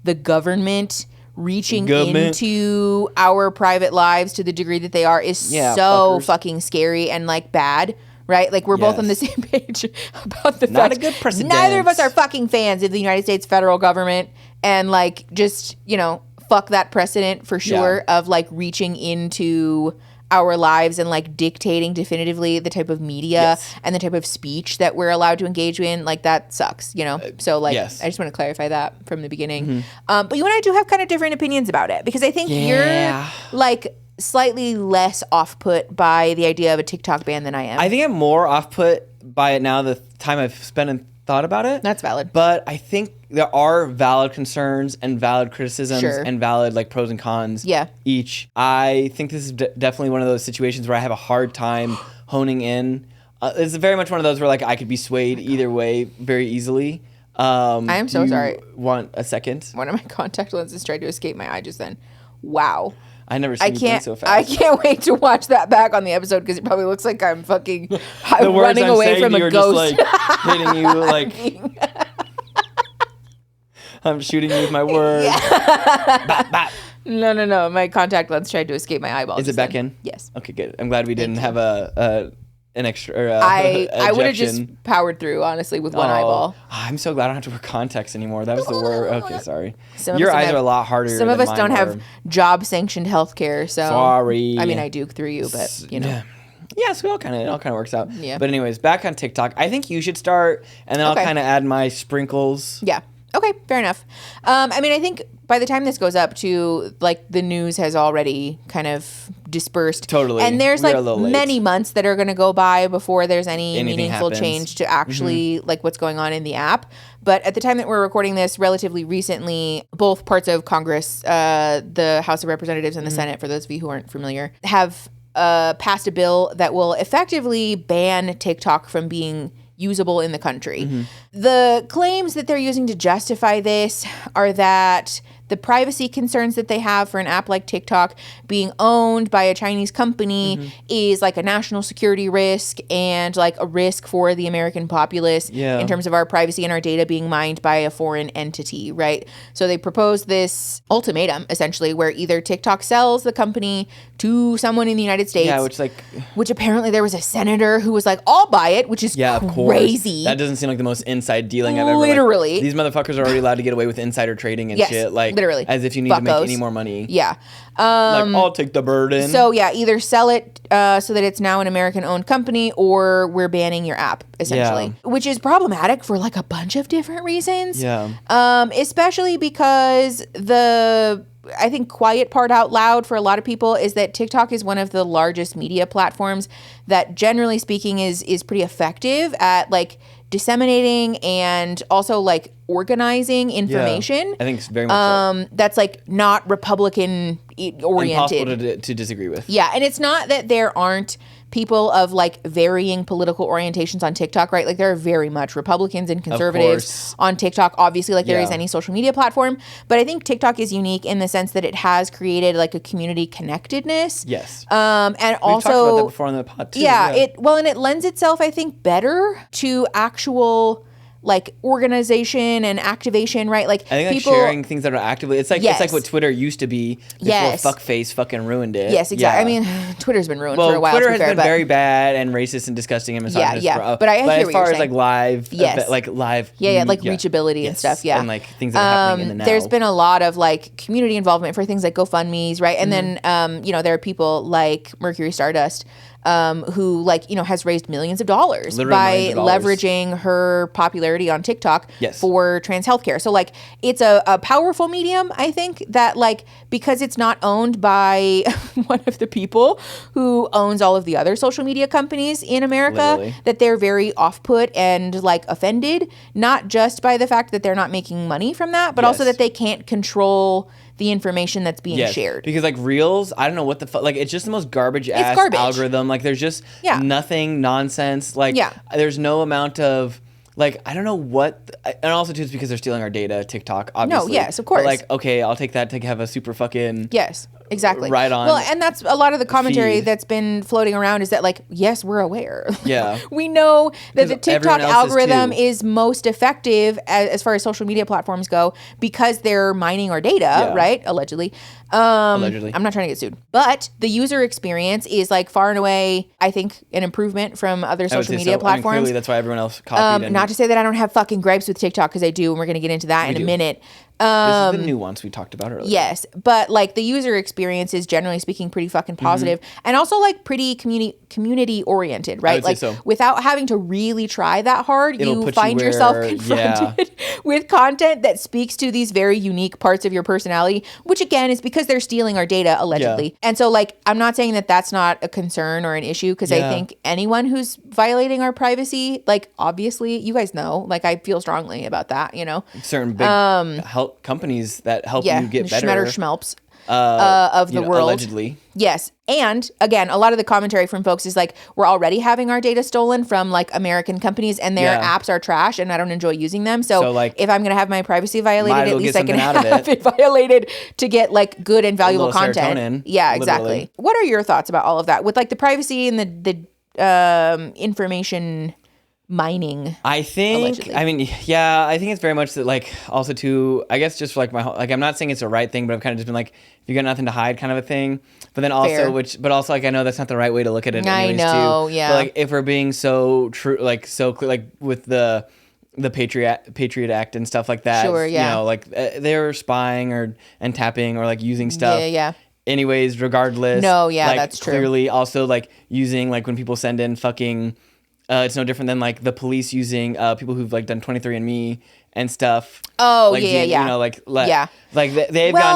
the government reaching into our private lives to the degree that they are is so fucking scary and bad. Right? We're both on the same page about the fact not a good precedent. Neither of us are fucking fans of the United States federal government and just, fuck that precedent for sure of reaching into our lives and dictating definitively the type of media and the type of speech that we're allowed to engage in. That sucks, So I just want to clarify that from the beginning. But you and I do have kind of different opinions about it because I think you're slightly less off-put by the idea of a TikTok ban than I am. I think I'm more off-put by it now the time I've spent and thought about it. That's valid. But I think there are valid concerns and valid criticisms and valid pros and cons each. I think this is definitely one of those situations where I have a hard time honing in. It's very much one of those where I could be swayed either way very easily. I am so sorry. Want a second? One of my contact lenses tried to escape my eye just then. Wow. I never seen you blink so fast. I can't wait to watch that back on the episode because it probably looks like I'm fucking running away from a ghost. Just, hitting you I'm shooting you with my words. Bap, bap. No. My contact lens tried to escape my eyeball. Is it back in? Yes. Okay, good. I'm glad we didn't have an extra. I would have just powered through, honestly, with one eyeball. I'm so glad I don't have to wear contacts anymore. That was the worst. Okay, sorry. Your eyes are a lot harder. Some of us don't have job-sanctioned healthcare, so sorry. I mean, I do through you, but Yeah, so it all kind of works out. Yeah. But anyways, back on TikTok. I think you should start, and then I'll kind of add my sprinkles. Yeah. Okay, fair enough. I mean, I think by the time this goes up to the news has already kind of dispersed. Totally. And there's many months that are going to go by before there's anything meaningful happens. change to actually what's going on in the app. But at the time that we're recording this, relatively recently, both parts of Congress, the House of Representatives and the Senate, for those of you who aren't familiar, have passed a bill that will effectively ban TikTok from being usable in the country. The claims that they're using to justify this are that the privacy concerns that they have for an app like TikTok being owned by a Chinese company is a national security risk and a risk for the American populace in terms of our privacy and our data being mined by a foreign entity, right? So they proposed this ultimatum, essentially, where either TikTok sells the company to someone in the United States, which apparently there was a senator who was I'll buy it, which is crazy. That doesn't seem like the most inside dealing I've ever. Literally, these motherfuckers are already allowed to get away with insider trading and shit. Literally, as if you need to make any more money. Yeah. I'll take the burden. So yeah, either sell it so that it's now an American-owned company, or we're banning your app, essentially, which is problematic for a bunch of different reasons. Yeah. Especially because I think quiet part out loud for a lot of people is that TikTok is one of the largest media platforms that, generally speaking, is pretty effective at disseminating and also organizing information. Yeah, I think it's very much so. That's not Republican oriented. Impossible to disagree with. Yeah, and it's not that there aren't people of varying political orientations on TikTok, right? There are very much Republicans and conservatives on TikTok, obviously, there is any social media platform. But I think TikTok is unique in the sense that it has created a community connectedness. Yes. And we've also talked about that before on the pod too. Yeah, and it lends itself, I think, better to actual like organization and activation, right? Like I think people, like sharing things that are actively, it's like what Twitter used to be before fuckface fucking ruined it. Yes, exactly. I mean, Twitter's been ruined for a while. Twitter has been very bad and racist and disgusting and misogynist. But I hear as what far you're as saying. like live, like reachability and stuff. Yeah, and like things that are happening in the now. There's been a lot of like community involvement for things like GoFundMe's, right? And then there are people like Mercury Stardust, who like has raised millions of dollars by leveraging her popularity on TikTok for trans healthcare. So like it's a powerful medium, I think, that like because it's not owned by one of the people who owns all of the other social media companies in America, that they're very off-put and like offended, not just by the fact that they're not making money from that, but also that they can't control the information that's being shared. Because like Reels, I don't know what the fuck, like it's just the most garbage algorithm. Like there's just nothing, nonsense. Like there's no amount of like, I don't know what, and also too it's because they're stealing our data, TikTok, obviously. No, yes, of course. But like, okay, I'll take that to have a super fucking exactly. Right on. Well, and that's a lot of the commentary that's been floating around is that like, yes, we're aware. Yeah. We know that the TikTok algorithm is most effective as far as social media platforms go because they're mining our data, right? Allegedly. Allegedly. I'm not trying to get sued. But the user experience is like far and away, I think, an improvement from other social media platforms. I mean, clearly that's why everyone else copied. Not to say that I don't have fucking gripes with TikTok, because I do, and we're going to get into that in a minute. This is the nuance we talked about earlier. Yes, but like the user experience is generally speaking pretty fucking positive, and also like pretty community oriented, right? Like without having to really try that hard, you find yourself confronted with content that speaks to these very unique parts of your personality, which again is because they're stealing our data allegedly. And so like I'm not saying that that's not a concern or an issue, because I think anyone who's violating our privacy, like obviously you guys know, like I feel strongly about that, certain big help companies that help you get better. Schmetter schmelps of the world. Allegedly. Yes. And again, a lot of the commentary from folks is like, we're already having our data stolen from like American companies, and their apps are trash and I don't enjoy using them. So like, if I'm going to have my privacy violated, at least I can have it violated to get like good and valuable content. Serotonin, exactly. What are your thoughts about all of that with like the privacy and the information mining? I think, allegedly. I mean, I think it's very much that like also too, I guess just for like my whole, like I'm not saying it's the right thing, but I've kind of just been like, if you got nothing to hide kind of a thing. But then also, but also like I know that's not the right way to look at it anyways, too. But like if we're being so true, like so clear, like with the Patriot Act and stuff like that, like they're spying and tapping or like using stuff. Anyways, regardless. Like, that's true. Clearly also like using like when people send in fucking it's no different than like the police using people who've like done 23andMe and stuff. Oh, like, they've gotten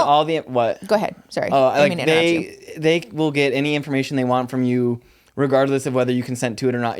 all the what? Go ahead. Sorry. Like they will get any information they want from you, regardless of whether you consent to it or not.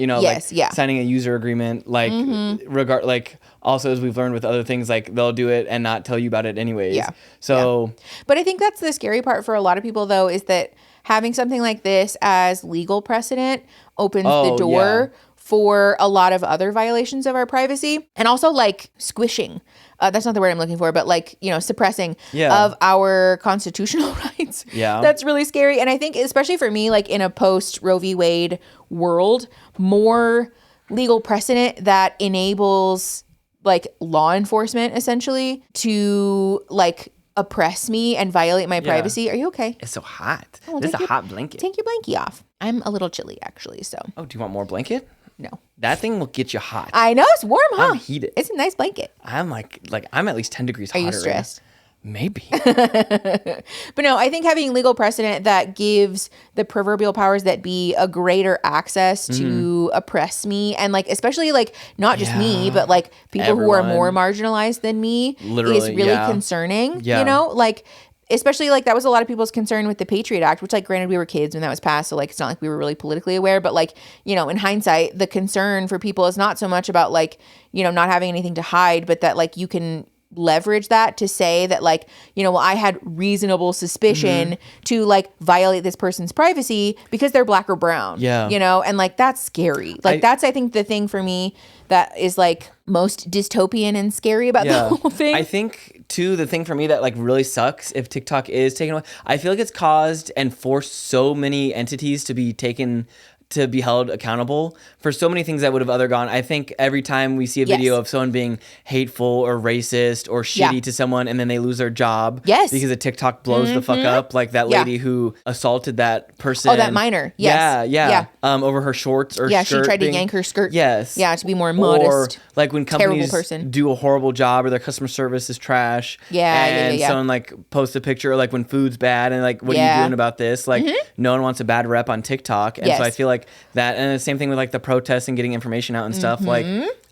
Signing a user agreement, like like also as we've learned with other things, like they'll do it and not tell you about it anyways. But I think that's the scary part for a lot of people though, is that having something like this as legal precedent opens the door for a lot of other violations of our privacy, and also like squishing. That's not the word I'm looking for, but like, suppressing of our constitutional rights. That's really scary. And I think especially for me, like in a post Roe v. Wade world, more legal precedent that enables like law enforcement essentially to like oppress me and violate my privacy. Are you okay? It's so hot. This is a hot blanket. Take your blankie off. I'm a little chilly actually, so. Oh, do you want more blanket? No. That thing will get you hot. I know, it's warm, huh? I'm heated. It's a nice blanket. I'm like I'm at least 10 degrees hotter. Are you stressed? Maybe. But no, I think having legal precedent that gives the proverbial powers that be a greater access to oppress me, and like especially like not just me, but like people who are more marginalized than me is really concerning. Like especially like that was a lot of people's concern with the Patriot Act, which like granted we were kids when that was passed, so like it's not like we were really politically aware, but like in hindsight the concern for people is not so much about like not having anything to hide, but that like you can leverage that to say that like well I had reasonable suspicion to like violate this person's privacy because they're black or brown, and like that's scary. Like that's I think the thing for me that is like most dystopian and scary about the whole thing. I think too the thing for me that like really sucks if TikTok is taken away, I feel like it's caused and forced so many entities to be taken to be held accountable for so many things that would have other gone. I think every time we see a video of someone being hateful or racist or shitty to someone and then they lose their job because a TikTok blows the fuck up, like that lady who assaulted that person. Oh, that minor. Yes. Yeah. Over her shorts or skirt. She tried to yank her skirt. Yes. Yeah, to be more modest. Or like when companies do a horrible job or their customer service is trash. And someone like posts a picture or like when food's bad and like, what are you doing about this? Like no one wants a bad rep on TikTok. And so I feel like that, and the same thing with like the protests and getting information out and stuff. Like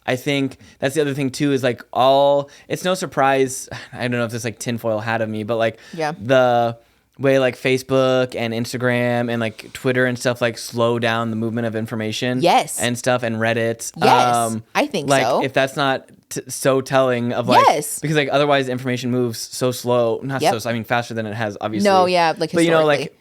I think that's the other thing too, is like it's no surprise. I don't know if this like tinfoil hat of me, but like the way like Facebook and Instagram and like Twitter and stuff like slow down the movement of information and stuff, and Reddit. I think like, so. if that's not so telling of like, because like otherwise information moves so slow, not so slow, I mean faster than it has obviously. No, like but you know, like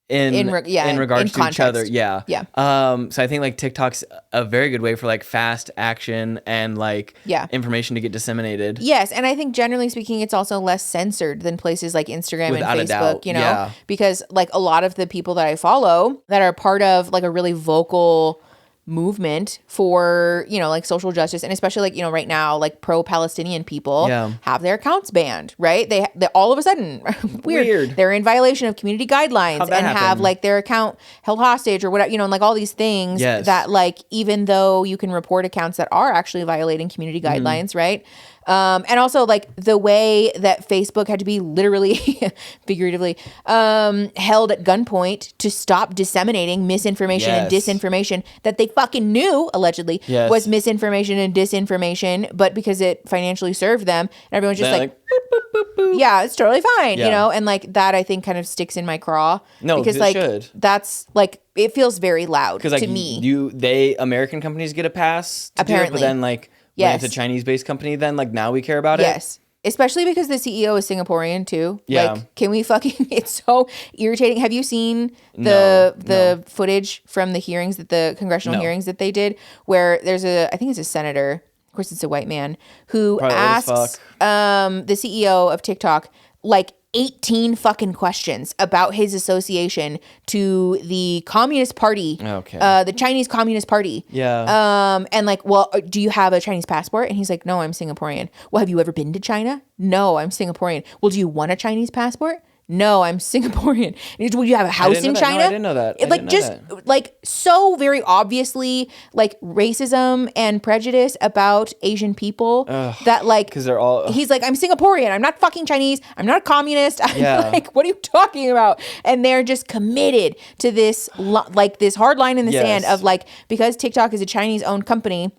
in regards to each other. So I think like TikTok's a very good way for like fast action and like information to get disseminated. Yes, and I think generally speaking, it's also less censored than places like Instagram and Facebook, you know, because like a lot of the people that I follow that are part of like a really vocal movement for, you know, like social justice, and especially like, you know, right now, like pro-Palestinian people have their accounts banned, right? They all of a sudden weird, they're in violation of community guidelines and have like their account held hostage or whatever, you know, and like all these things that like, even though you can report accounts that are actually violating community guidelines, right? And also like the way that Facebook had to be literally, figuratively, held at gunpoint to stop disseminating misinformation and disinformation that they fucking knew allegedly was misinformation and disinformation, but because it financially served them, and everyone's just like boop, boop, boop, boop. Yeah, it's totally fine, you know, and like that I think kind of sticks in my craw. No, because like that's like it feels very loud to like, me. American companies get a pass to apparently, do it, but then like. When it's a Chinese-based company, then like now we care about it. Yes, especially because the CEO is Singaporean too. Yeah, like can we fucking? It's so irritating. Have you seen the footage from the hearings the congressional hearings that they did, where there's I think it's a senator. Of course, it's a white man who asks the CEO of TikTok like 18 fucking questions about his association to the Communist Party, the Chinese Communist Party. And like, well, do you have a Chinese passport? And he's like, no, I'm Singaporean. Well, have you ever been to China? No, I'm Singaporean. Well, do you want a Chinese passport? No, I'm Singaporean. Would you have a house in China? No, I didn't know that. Like so very obviously like racism and prejudice about Asian people that like, because they're all. He's like, I'm Singaporean. I'm not fucking Chinese. I'm not a communist. I'm like, what are you talking about? And they're just committed to this like this hard line in the sand of like, because TikTok is a Chinese-owned company.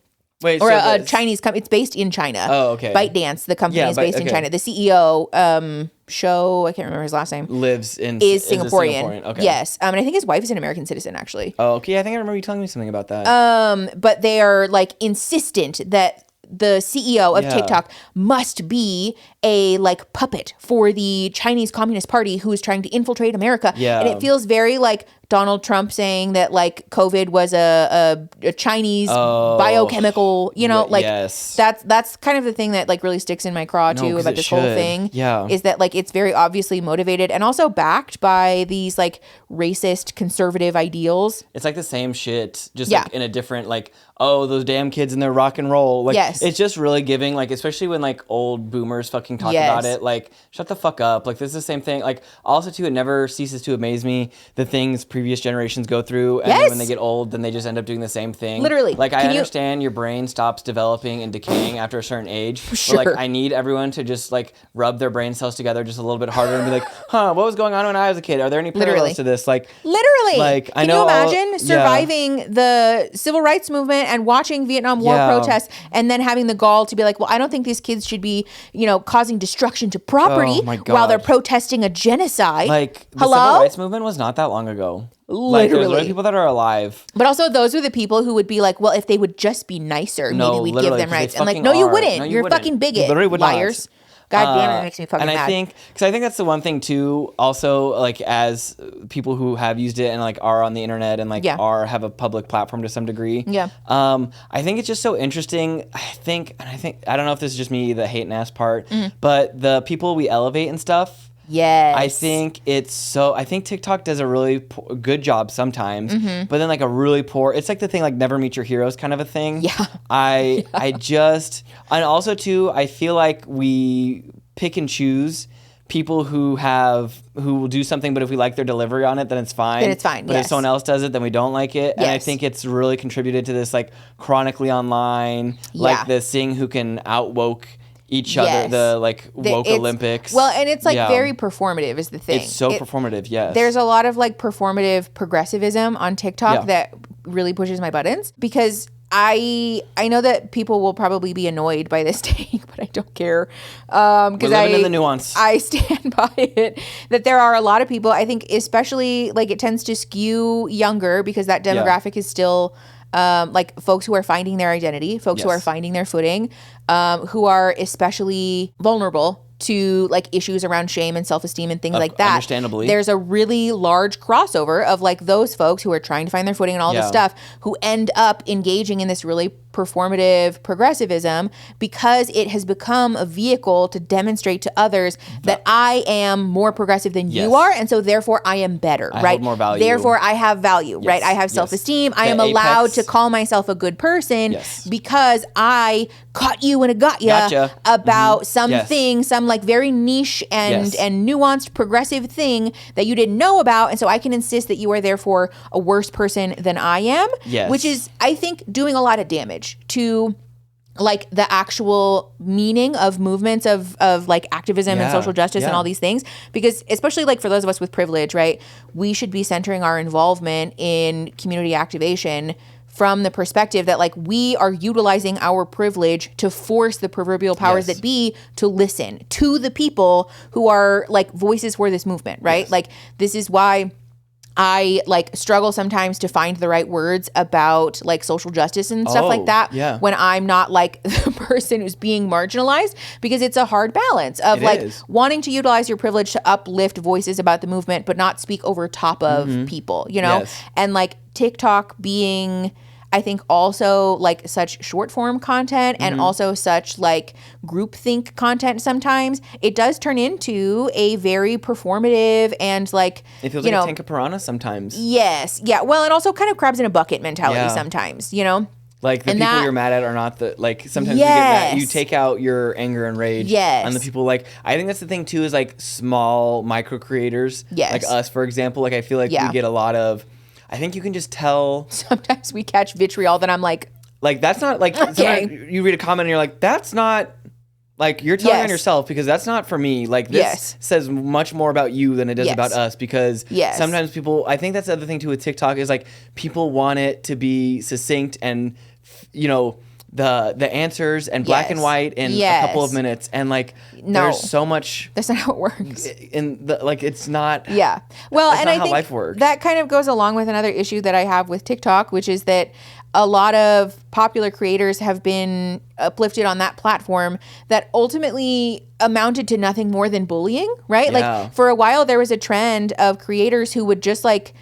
Wait, or a Chinese company. It's based in China. Oh, okay. ByteDance, the company is based in China. The CEO, I can't remember his last name. Is Singaporean. Okay. Yes. And I think his wife is an American citizen, actually. Oh, okay. I think I remember you telling me something about that. But they are like insistent that the CEO of TikTok must be a like puppet for the Chinese Communist Party who is trying to infiltrate America. And it feels very like Donald Trump saying that like COVID was a Chinese biochemical, you know, like that's kind of the thing that like really sticks in my craw too about this whole thing. Is that like it's very obviously motivated and also backed by these like racist conservative ideals. It's like the same shit, just like in a different like, oh, those damn kids and their rock and roll. Like it's just really giving, like, especially when like old boomers fucking talk about it, like shut the fuck up. Like this is the same thing. Like also too, it never ceases to amaze me the things previous generations go through, and then when they get old, then they just end up doing the same thing. Literally. Like I understand your brain stops developing and decaying after a certain age. But like I need everyone to just like rub their brain cells together just a little bit harder and be like, what was going on when I was a kid? Are there any parallels to this? Like literally. Like Can you imagine surviving the civil rights movement and watching Vietnam War protests and then having the gall to be like, well, I don't think these kids should be, you know, causing destruction to property while they're protesting a genocide. Like the civil rights movement was not that long ago. Literally. Like, there's people that are alive. But also those are the people who would be like, well, if they would just be nicer, maybe we'd give them rights. And like, no, you wouldn't. No, you're a fucking bigot. You literally would liars. Not. God damn it, makes me fucking mad. And I think that's the one thing too, also, like, as people who have used it and like are on the internet and like have a public platform to some degree. I think it's just so interesting. I don't know if this is just me, the hate and ass part, but the people we elevate and stuff, Yes. I think TikTok does a really good job sometimes, but then like a really poor, it's like the thing like never meet your heroes kind of a thing. Yeah. And also too, I feel like we pick and choose people who will do something, but if we like their delivery on it, then it's fine. But if someone else does it, then we don't like it. And I think it's really contributed to this like chronically online, like the seeing who can out-woke each other, the like woke Olympics. Well, and it's like very performative is the thing. It's so performative, yes. There's a lot of like performative progressivism on TikTok that really pushes my buttons because I know that people will probably be annoyed by this take, but I don't care. We're living in the nuance. I stand by it that there are a lot of people, I think especially like it tends to skew younger because that demographic is still like folks who are finding their identity, folks who are finding their footing, who are especially vulnerable to like issues around shame and self-esteem and things like that. Understandably. There's a really large crossover of like those folks who are trying to find their footing and all this stuff who end up engaging in this really performative progressivism because it has become a vehicle to demonstrate to others that I am more progressive than you are, and so therefore I am better, right? Hold more value. Therefore I have value, right? I have self-esteem. I am allowed to call myself a good person because I caught you and I got you about something, some like very niche and nuanced progressive thing that you didn't know about, and so I can insist that you are therefore a worse person than I am, which is, I think, doing a lot of damage to like the actual meaning of movements of like activism and social justice and all these things, because especially like for those of us with privilege, right, we should be centering our involvement in community activation from the perspective that like we are utilizing our privilege to force the proverbial powers that be to listen to the people who are like voices for this movement, right? Like this is why I like struggle sometimes to find the right words about like social justice and stuff like that when I'm not like the person who's being marginalized, because it's a hard balance of wanting to utilize your privilege to uplift voices about the movement, but not speak over top of people, you know? And like TikTok being, I think, also like such short form content and also such like groupthink content sometimes, it does turn into a very performative and like, it feels like a tank of piranha sometimes. Yes. Yeah. Well, it also kind of crabs in a bucket mentality sometimes, you know? Like the people you're mad at are not the, like sometimes you get that, you take out your anger and rage on the people. Like I think that's the thing too, is like small micro creators like us, for example. Like I feel like we get a lot of, I think you can just tell. Sometimes we catch vitriol that I'm like that's not like, you read a comment and you're like, that's not, like you're telling on yourself because that's not for me. Like this says much more about you than it does about us, because sometimes people, I think that's the other thing too with TikTok is like people want it to be succinct and, you know, the answers and black and white in a couple of minutes, and like there's so much, that's not how it works in the, like it's not well, and I think life works. That kind of goes along with another issue that I have with TikTok, which is that a lot of popular creators have been uplifted on that platform that ultimately amounted to nothing more than bullying, right? Like for a while there was a trend of creators who would just like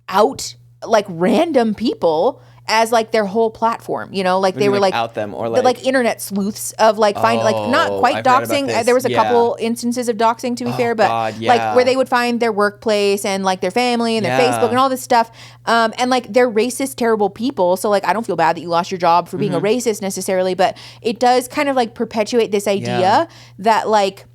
out like random people as like their whole platform, you know, like they were like out them, or like internet sleuths of like find like not quite doxing. There was a couple instances of doxing, to be fair, but like where they would find their workplace and like their family and their Facebook and all this stuff, and like they're racist, terrible people. So like I don't feel bad that you lost your job for being a racist necessarily, but it does kind of like perpetuate this idea that like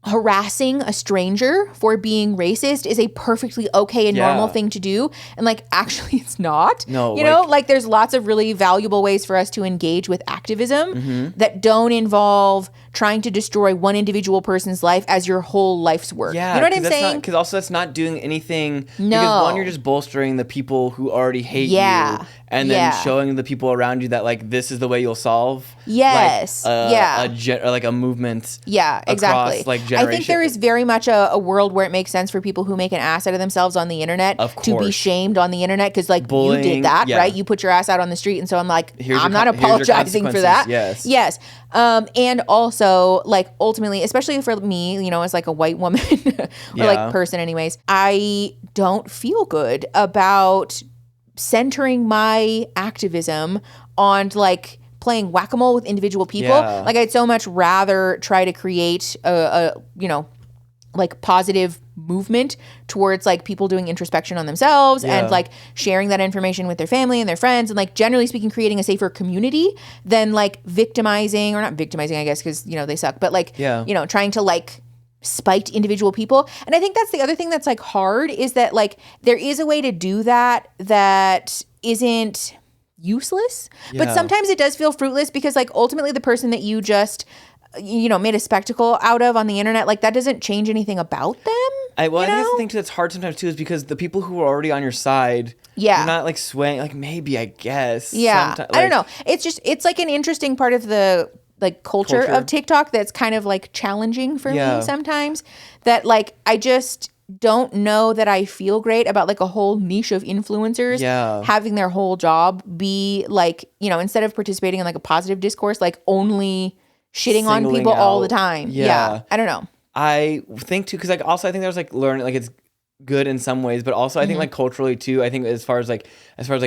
harassing a stranger for being racist is a perfectly okay and normal thing to do, and like actually it's not. No, you know, like there's lots of really valuable ways for us to engage with activism that don't involve trying to destroy one individual person's life as your whole life's work. You know what I'm saying? Because also that's not doing anything. Because one, you're just bolstering the people who already hate you, and then showing the people around you that like this is the way you'll solve like a movement. Exactly. Across, like, I think there is very much a world where it makes sense for people who make an ass out of themselves on the internet to be shamed on the internet, because like bullying, you did that, right? You put your ass out on the street, and so I'm like, I'm not apologizing for that. Yes. And also like ultimately, especially for me, you know, as like a white woman or like person anyways, I don't feel good about centering my activism on like playing whack-a-mole with individual people. Like I'd so much rather try to create a you know, like positive movement towards like people doing introspection on themselves and like sharing that information with their family and their friends and like generally speaking creating a safer community than like victimizing, or not victimizing I guess because you know they suck, but like you know trying to like spite individual people. And I think that's the other thing that's like hard is that like there is a way to do that that isn't useless, but sometimes it does feel fruitless because like ultimately the person that you just you know made a spectacle out of on the internet, like that doesn't change anything about them. I think that's the thing too that's hard sometimes too is because the people who are already on your side, you're not like swaying, like maybe I guess. Yeah, like, I don't know. It's like an interesting part of the like culture of TikTok that's kind of like challenging for me sometimes, that like I just don't know that I feel great about like a whole niche of influencers having their whole job be like, you know, instead of participating in like a positive discourse, like only shitting on people all the time. Yeah. I don't know. I think too, because like also I think there's like learning, like it's good in some ways, but also I think like culturally too, I think as far as like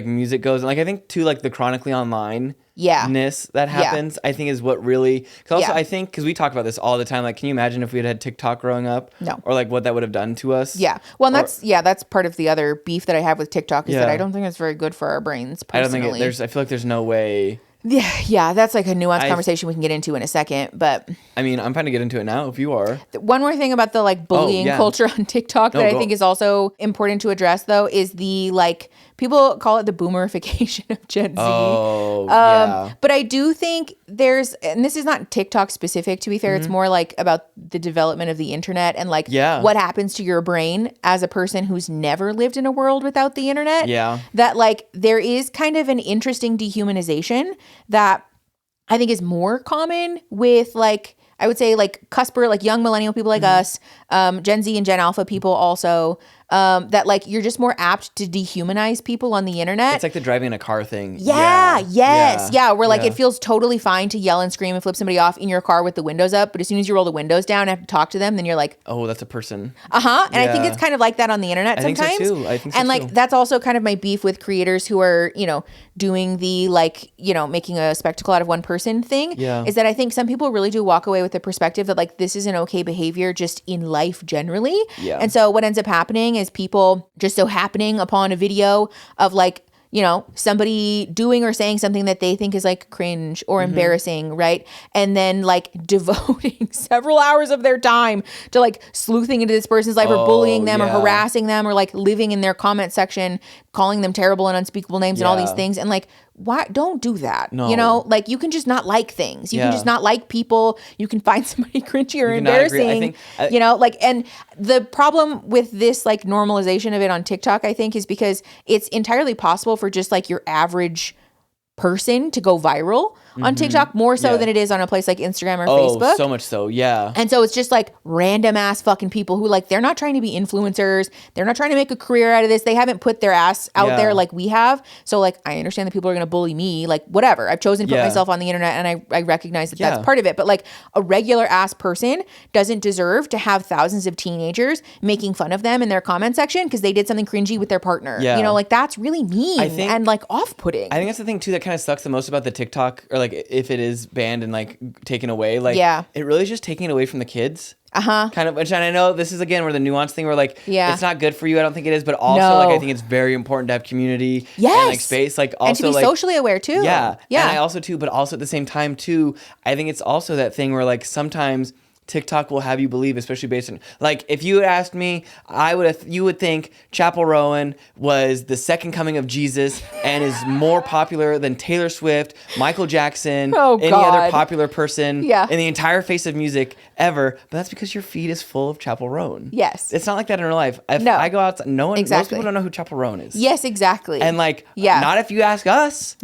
music goes, and like I think too like the chronically online ness that happens, I think is what really, because also I think, because we talk about this all the time, like can you imagine if we had TikTok growing up? No. Or like what that would have done to us? Yeah. Well, and that's part of the other beef that I have with TikTok is that I don't think it's very good for our brains personally. I don't think I feel like there's no way. Yeah, that's like a nuanced conversation we can get into in a second, but I mean, I'm trying to get into it now if you are. One more thing about the like bullying culture on TikTok that I think is also important to address though is the like people call it the boomerification of Gen Z. But I do think there's, and this is not TikTok specific to be fair, it's more like about the development of the internet and like what happens to your brain as a person who's never lived in a world without the internet. That like there is kind of an interesting dehumanization that I think is more common with like, I would say like cusper, like young millennial people like us, Gen Z and Gen Alpha people also, that like you're just more apt to dehumanize people on the internet. It's like the driving in a car thing. Where like it feels totally fine to yell and scream and flip somebody off in your car with the windows up, but as soon as you roll the windows down and have to talk to them, then you're like, oh, that's a person. And I think it's kind of like that on the internet sometimes. I think so too. Like that's also kind of my beef with creators who are, you know, doing the like, you know, making a spectacle out of one person thing. Is that I think some people really do walk away with the perspective that like this is an okay behavior just in life generally. And so what ends up happening is people just so happening upon a video of like, you know, somebody doing or saying something that they think is like cringe or embarrassing, right? And then like devoting several hours of their time to like sleuthing into this person's life or bullying them or harassing them or like living in their comment section, calling them terrible and unspeakable names and all these things. And like, why don't do that? No. You know, like you can just not like things. You can just not like people. You can find somebody cringy or embarrassing. You know, like, and the problem with this like normalization of it on TikTok, I think, is because it's entirely possible for just like your average person to go viral on TikTok more so than it is on a place like Instagram or Facebook. So much so, yeah. And so it's just like random ass fucking people who like, they're not trying to be influencers. They're not trying to make a career out of this. They haven't put their ass out there like we have. So like, I understand that people are going to bully me, like whatever. I've chosen to put myself on the internet and I recognize that that's part of it. But like a regular ass person doesn't deserve to have thousands of teenagers making fun of them in their comment section because they did something cringy with their partner. You know, like that's really mean and like off-putting. I think that's the thing too that kind of sucks the most about the TikTok, or like if it is banned and like taken away, like it really is just taking it away from the kids. Kind of, which, and I know this is again where the nuance thing where like it's not good for you. I don't think it is, but also like I think it's very important to have community and like space, like also and to be like socially aware too. And I also too, but also at the same time too, I think it's also that thing where like sometimes TikTok will have you believe, especially based on like if you had asked me, you would think Chappell Rowan was the second coming of Jesus and is more popular than Taylor Swift, Michael Jackson, any other popular person in the entire face of music ever. But that's because your feed is full of Chappell Rowan. Yes, it's not like that in real life. If I go out, most people don't know who Chappell Rowan is. Yes, exactly. And like, not if you ask us.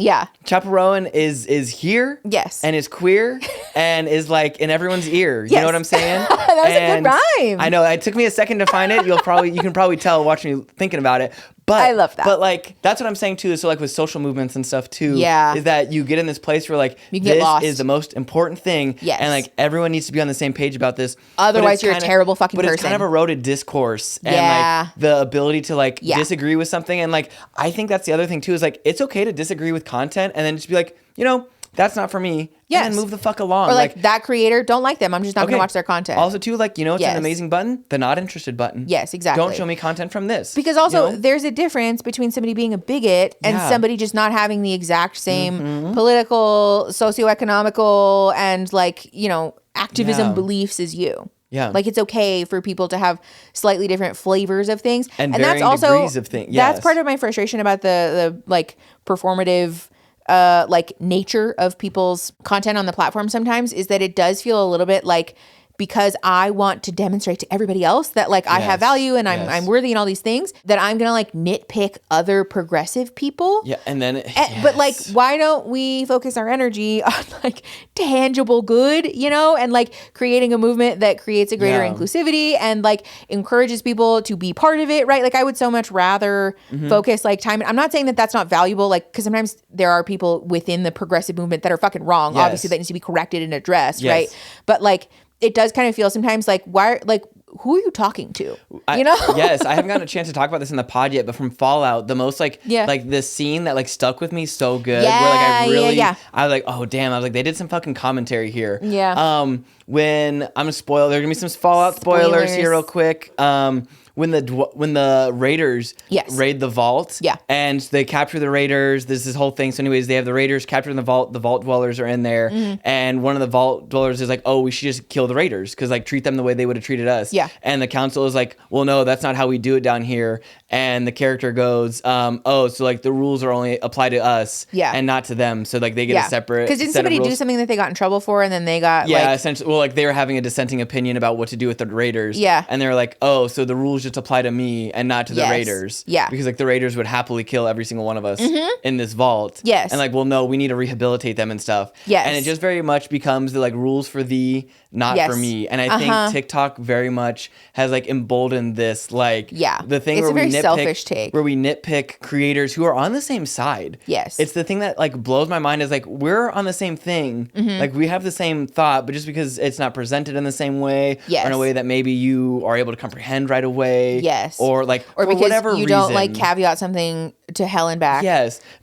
Chappell Rowan is here. Yes, and is queer and is like in everyone's ear. You know what I'm saying? That was a good rhyme. I know. It took me a second to find it. You can probably tell watching me thinking about it. But I love that. But like that's what I'm saying too. So like with social movements and stuff too, is that you get in this place where like this is the most important thing, and like everyone needs to be on the same page about this. Otherwise, you're a terrible fucking person. But it's kind of eroded discourse and like the ability to like disagree with something. And like I think that's the other thing too is like it's okay to disagree with content and then just be like, you know, that's not for me. Yes. And then move the fuck along. Or like that creator, don't like them. I'm just not going to watch their content. Also too, like, you know, it's an amazing button, the not interested button. Yes, exactly. Don't show me content from this. Because also there's a difference between somebody being a bigot and somebody just not having the exact same political, socioeconomical, and like, you know, activism beliefs as you. Yeah. Like it's okay for people to have slightly different flavors of things. And that's also degrees of things. That's part of my frustration about the like performative like nature of people's content on the platform sometimes, is that it does feel a little bit like, because I want to demonstrate to everybody else that like I have value and I'm worthy and all these things, that I'm going to like nitpick other progressive people. Yeah. And then, but like, why don't we focus our energy on like tangible good, you know, and like creating a movement that creates a greater inclusivity and like encourages people to be part of it, right? Like I would so much rather focus like time. I'm not saying that that's not valuable, like, because sometimes there are people within the progressive movement that are fucking wrong, obviously, that needs to be corrected and addressed, right? But like, it does kind of feel sometimes like, who are you talking to? You know? Yes, I haven't gotten a chance to talk about this in the pod yet, but from Fallout, the most like this scene that like stuck with me so good. Yeah, where like I was like, oh damn, I was like, they did some fucking commentary here. Yeah. When I'm gonna spoil, there are gonna be some Fallout spoilers here real quick. When the raiders raid the vault, and they capture the raiders, there's this whole thing. So anyways, they have the raiders capturing the vault dwellers are in there, and one of the vault dwellers is like, oh, we should just kill the raiders, because like treat them the way they would have treated us. And the council is like, well, no, that's not how we do it down here. And the character goes, oh, so like the rules are only apply to us and not to them, so like they get a separate, because didn't somebody do something that they got in trouble for, and then they got essentially, well, like they were having a dissenting opinion about what to do with the raiders, and they were like, oh, so the rules just apply to me and not to the raiders, because like the raiders would happily kill every single one of us in this vault, and like, well, no, we need to rehabilitate them and stuff, and it just very much becomes the like rules for thee, not for me. And I think TikTok very much has like emboldened this, like the thing it's where a very selfish take, where we nitpick creators who are on the same side. It's the thing that like blows my mind, is like we're on the same thing, like we have the same thought, but just because it's not presented in the same way, or in a way that maybe you are able to comprehend right away, or like, or because whatever you don't like caveat something to hell and back,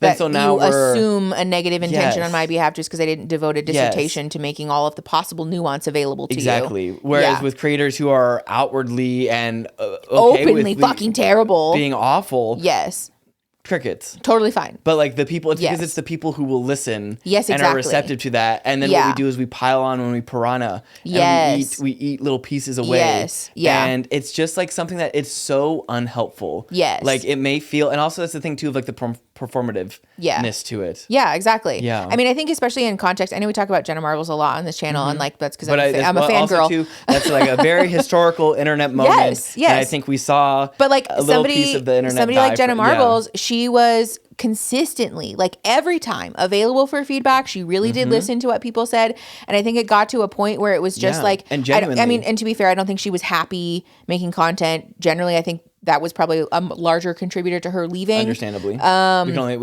then so now you assume a negative intention on my behalf just because I didn't devote a dissertation to making all of the possible nuance available to you. Whereas with creators who are outwardly and openly fucking terrible, being awful, crickets. Totally fine. But like the people, it's because it's the people who will listen and are receptive to that. And then what we do is we pile on when we piranha. And we eat little pieces away. And it's just like something that it's so unhelpful. Like it may feel, and also that's the thing too of like the performativeness to it. Exactly. I mean, I think especially in context, I know we talk about Jenna Marbles a lot on this channel, and like that's because I'm a fangirl. That's like a very historical internet moment. And I think we saw a little piece of the internet. Somebody like Jenna Marbles, she was consistently, like every time, available for feedback. She really did listen to what people said, and I think it got to a point where it was just like, and genuinely, I mean, and to be fair, I don't think she was happy making content. Generally, I think that was probably a larger contributor to her leaving. Understandably, we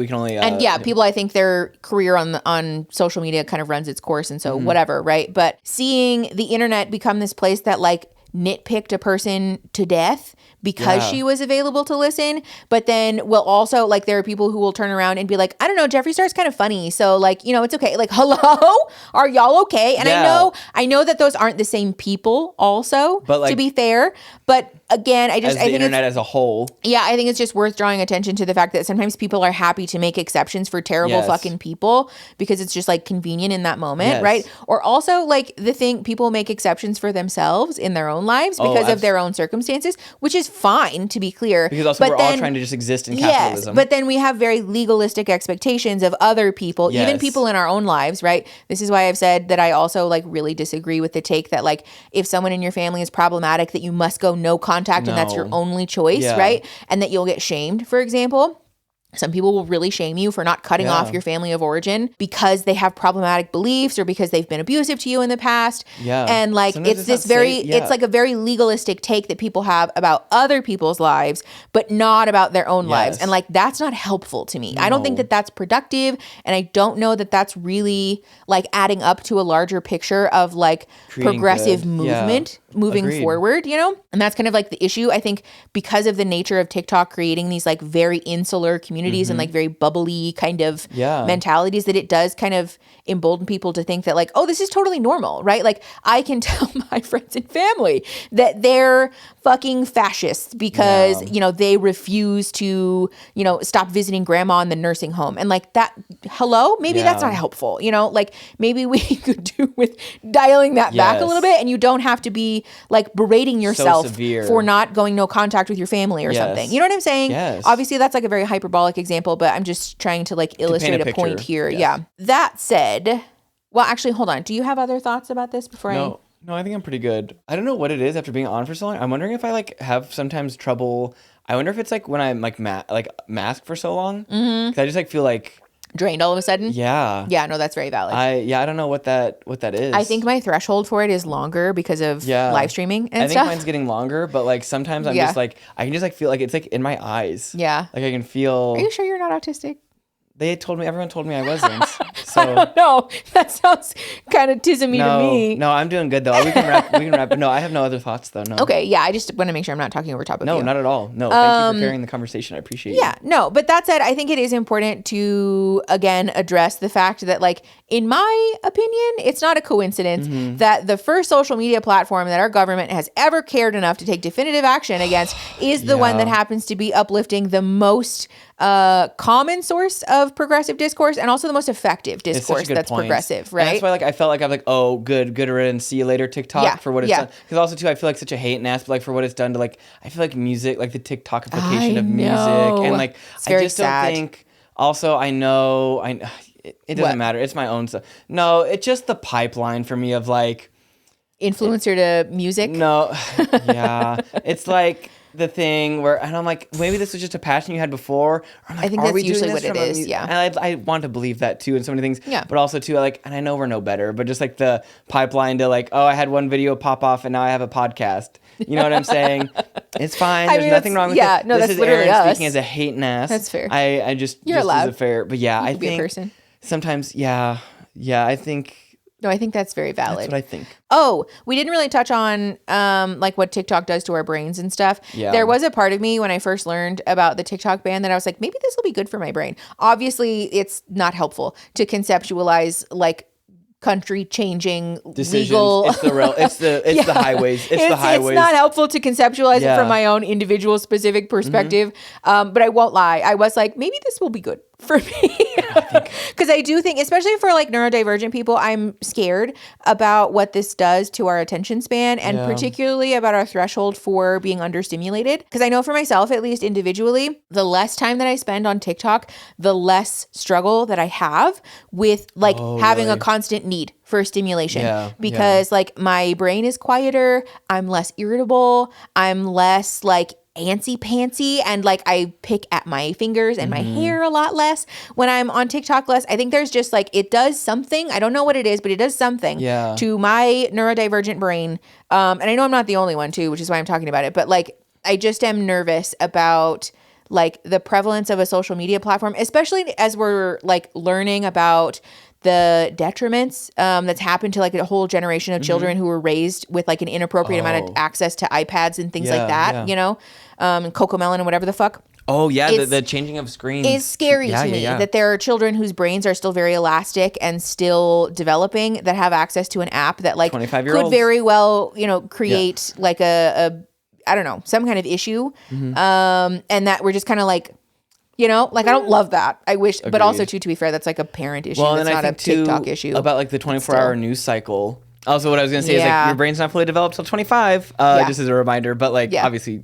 can only and people, I think their career on social media kind of runs its course, and so whatever, right? But seeing the internet become this place that like nitpicked a person to death because she was available to listen, but then will also, like, there are people who will turn around and be like, I don't know, Jeffree Star's kind of funny, so like, you know, it's okay. Like, hello, are y'all okay? And I know that those aren't the same people also, but like, to be fair, but again, I think internet as a whole. I think it's just worth drawing attention to the fact that sometimes people are happy to make exceptions for terrible fucking people because it's just like convenient in that moment, right? Or also like people make exceptions for themselves in their own lives because of their own circumstances, which is fine, to be clear. Because also we're all trying to just exist in capitalism. But then we have very legalistic expectations of other people, even people in our own lives, right? This is why I've said that I also like really disagree with the take that like if someone in your family is problematic that you must go no contact and that's your only choice, right? And that you'll get shamed, for example. Some people will really shame you for not cutting off your family of origin because they have problematic beliefs or because they've been abusive to you in the past. And like, sometimes it's this very, it's like a very legalistic take that people have about other people's lives, but not about their own lives. And like, that's not helpful to me. No. I don't think that that's productive. And I don't know that that's really like adding up to a larger picture of like creating progressive movement moving forward, you know? And that's kind of like the issue. I think because of the nature of TikTok creating these like very insular communities communities and like very bubbly kind of mentalities, that it does kind of embolden people to think that like, oh, this is totally normal, right? Like I can tell my friends and family that they're fucking fascists because, you know, they refuse to, you know, stop visiting grandma in the nursing home. And like that, hello, maybe that's not helpful, you know, like maybe we could do with dialing that back a little bit, and you don't have to be like berating yourself for not going no contact with your family or something. You know what I'm saying? Obviously that's like a very hyperbolic example, but I'm just trying to like illustrate a point here. Yeah. That said, well, actually, hold on. Do you have other thoughts about this before No, I think I'm pretty good. I don't know what it is after being on for so long. I'm wondering if I like have sometimes trouble. I wonder if it's like when I'm like masked for so long. Because I just like feel like drained all of a sudden. Yeah. No, that's very valid. I don't know what that is. I think my threshold for it is longer because of live streaming and stuff. I think mine's getting longer, but like sometimes I'm just like, I can just like feel like it's like in my eyes. Yeah. Like I can feel. Are you sure you're not autistic? Everyone told me I wasn't. So I don't know. That sounds kind of tismy to me. No, I'm doing good though. We can wrap. No, I have no other thoughts though. No. Okay, yeah, I just want to make sure I'm not talking over top of you. No, not at all. No, thank you for carrying the conversation. I appreciate it. Yeah, no, but that said, I think it is important to, again, address the fact that, like, in my opinion, it's not a coincidence that the first social media platform that our government has ever cared enough to take definitive action against is the one that happens to be uplifting the most common source of progressive discourse and also the most effective discourse that's progressive, right? And that's why like I felt like I'm like, oh, good riddance, see you later TikTok for what it's done. Because also too, I feel like such a hate and ass, but like for what it's done to like, I feel like music, like the TikTokification of music, and like I just don't think. Also, I know it doesn't matter. It's my own stuff. No, it's just the pipeline for me of like influencer to music. No, yeah, it's like the thing where, and I'm like, maybe this was just a passion you had before. Or I'm like, I think that's usually what it is. Yeah, and I want to believe that too in so many things. Yeah, but also too, like, and I know we're no better, but just like the pipeline to like, oh, I had one video pop off and now I have a podcast. You know what I'm saying? It's fine. There's nothing wrong with it. Yeah, no, this that's is literally Aaron us. speaking as a hate and ass. That's fair. I just you're allowed. As a fair, but yeah, you I think be a person. Sometimes, yeah, I think. No, I think that's very valid. That's what I think. Oh, we didn't really touch on like what TikTok does to our brains and stuff. Yeah. There was a part of me when I first learned about the TikTok ban that I was like, maybe this will be good for my brain. Obviously, it's not helpful to conceptualize like country changing legal. It's the highways. It's the highways. It's not helpful to conceptualize it from my own individual specific perspective. But I won't lie. I was like, maybe this will be good for me. Because I do think, especially for like neurodivergent people, I'm scared about what this does to our attention span and particularly about our threshold for being understimulated. Because I know for myself, at least individually, the less time that I spend on TikTok, the less struggle that I have with like having a constant need for stimulation because like my brain is quieter, I'm less irritable, I'm less like antsy pantsy, and like I pick at my fingers and my hair a lot less when I'm on TikTok less. I think there's just like, it does something, I don't know what it is, but it does something to my neurodivergent brain. And I know I'm not the only one too, which is why I'm talking about it, but like I just am nervous about like the prevalence of a social media platform, especially as we're like learning about the detriments that's happened to like a whole generation of children who were raised with like an inappropriate amount of access to iPads and things like that, you know, and Cocomelon and whatever the fuck. Oh yeah, the changing of screens is scary to me that there are children whose brains are still very elastic and still developing that have access to an app that like could very well, you know, create like a I don't know, some kind of issue. And that we're just kind of like, you know, like I don't love that. I wish, but also too, to be fair, that's like a parent issue. Well, that's and not I a think TikTok too, issue. About like the 24-hour news cycle. Also, what I was going to say is like your brain's not fully developed till 25, just as a reminder. But like obviously,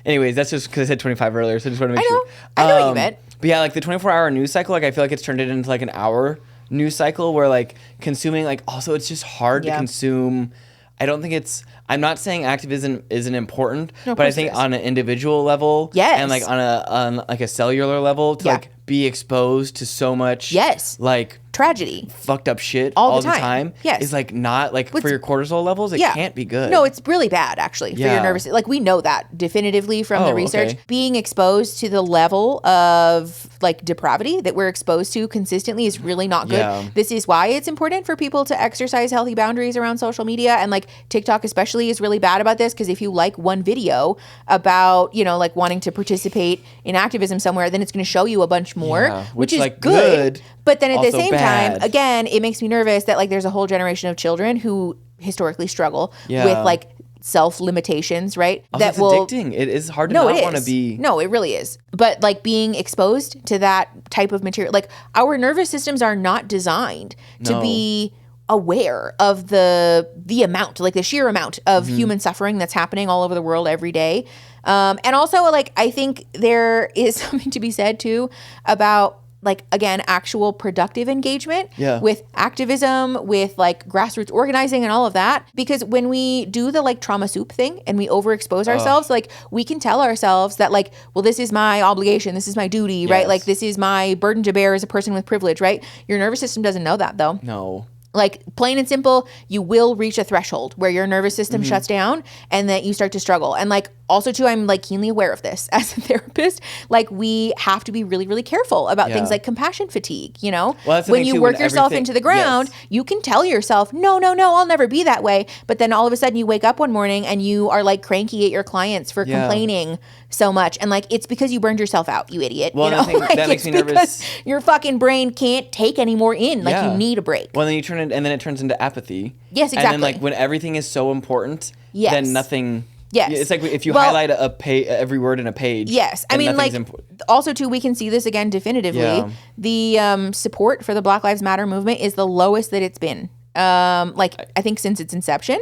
anyways, that's just because I said 25 earlier. So I just want to make sure. I know what you meant. But yeah, like the 24-hour news cycle, like I feel like it's turned it into like an hour news cycle where like consuming, like also it's just hard to consume. I don't think I'm not saying activism isn't important, but I think on an individual level and like on like a cellular level to like be exposed to so much like tragedy, fucked up shit all the time. Yes. Is like not like for your cortisol levels, it can't be good. No, it's really bad actually for your nervous. Like we know that definitively from the research. Okay. Being exposed to the level of like depravity that we're exposed to consistently is really not good. Yeah. This is why it's important for people to exercise healthy boundaries around social media, and like TikTok especially is really bad about this, because if you like one video about, you know, like wanting to participate in activism somewhere, then it's going to show you a bunch more, which is like good. But then at the same time, bad. again, it makes me nervous that like there's a whole generation of children who historically struggle with like self limitations, right? Also, that will addicting. It is hard to not want to be. No, it really is. But like being exposed to that type of material, like our nervous systems are not designed to be aware of the amount, like the sheer amount of human suffering that's happening all over the world every day. And also, like, I think there is something to be said too about, like, again, actual productive engagement with activism, with like grassroots organizing and all of that. Because when we do the like trauma soup thing and we overexpose ourselves, like we can tell ourselves that like, well, this is my obligation, this is my duty, right? Like this is my burden to bear as a person with privilege, right? Your nervous system doesn't know that though. No. Like plain and simple, you will reach a threshold where your nervous system shuts down and that you start to struggle. And like also too, I'm like keenly aware of this as a therapist. Like we have to be really, really careful about things like compassion fatigue, you know? Well, when you work yourself into the ground, you can tell yourself, no, I'll never be that way. But then all of a sudden you wake up one morning and you are like cranky at your clients for complaining so much. And like, it's because you burned yourself out, you idiot. Well, you know? like, that makes me nervous. Your fucking brain can't take any more in. Like you need a break. Well, then you turn it, and then it turns into apathy. Yes, exactly. And then like when everything is so important, then nothing. Yes. It's like if you highlight every word in a page. Yes. I mean, like, also, too, we can see this again definitively. Yeah. The support for the Black Lives Matter movement is the lowest that it's been. Like, I think since its inception.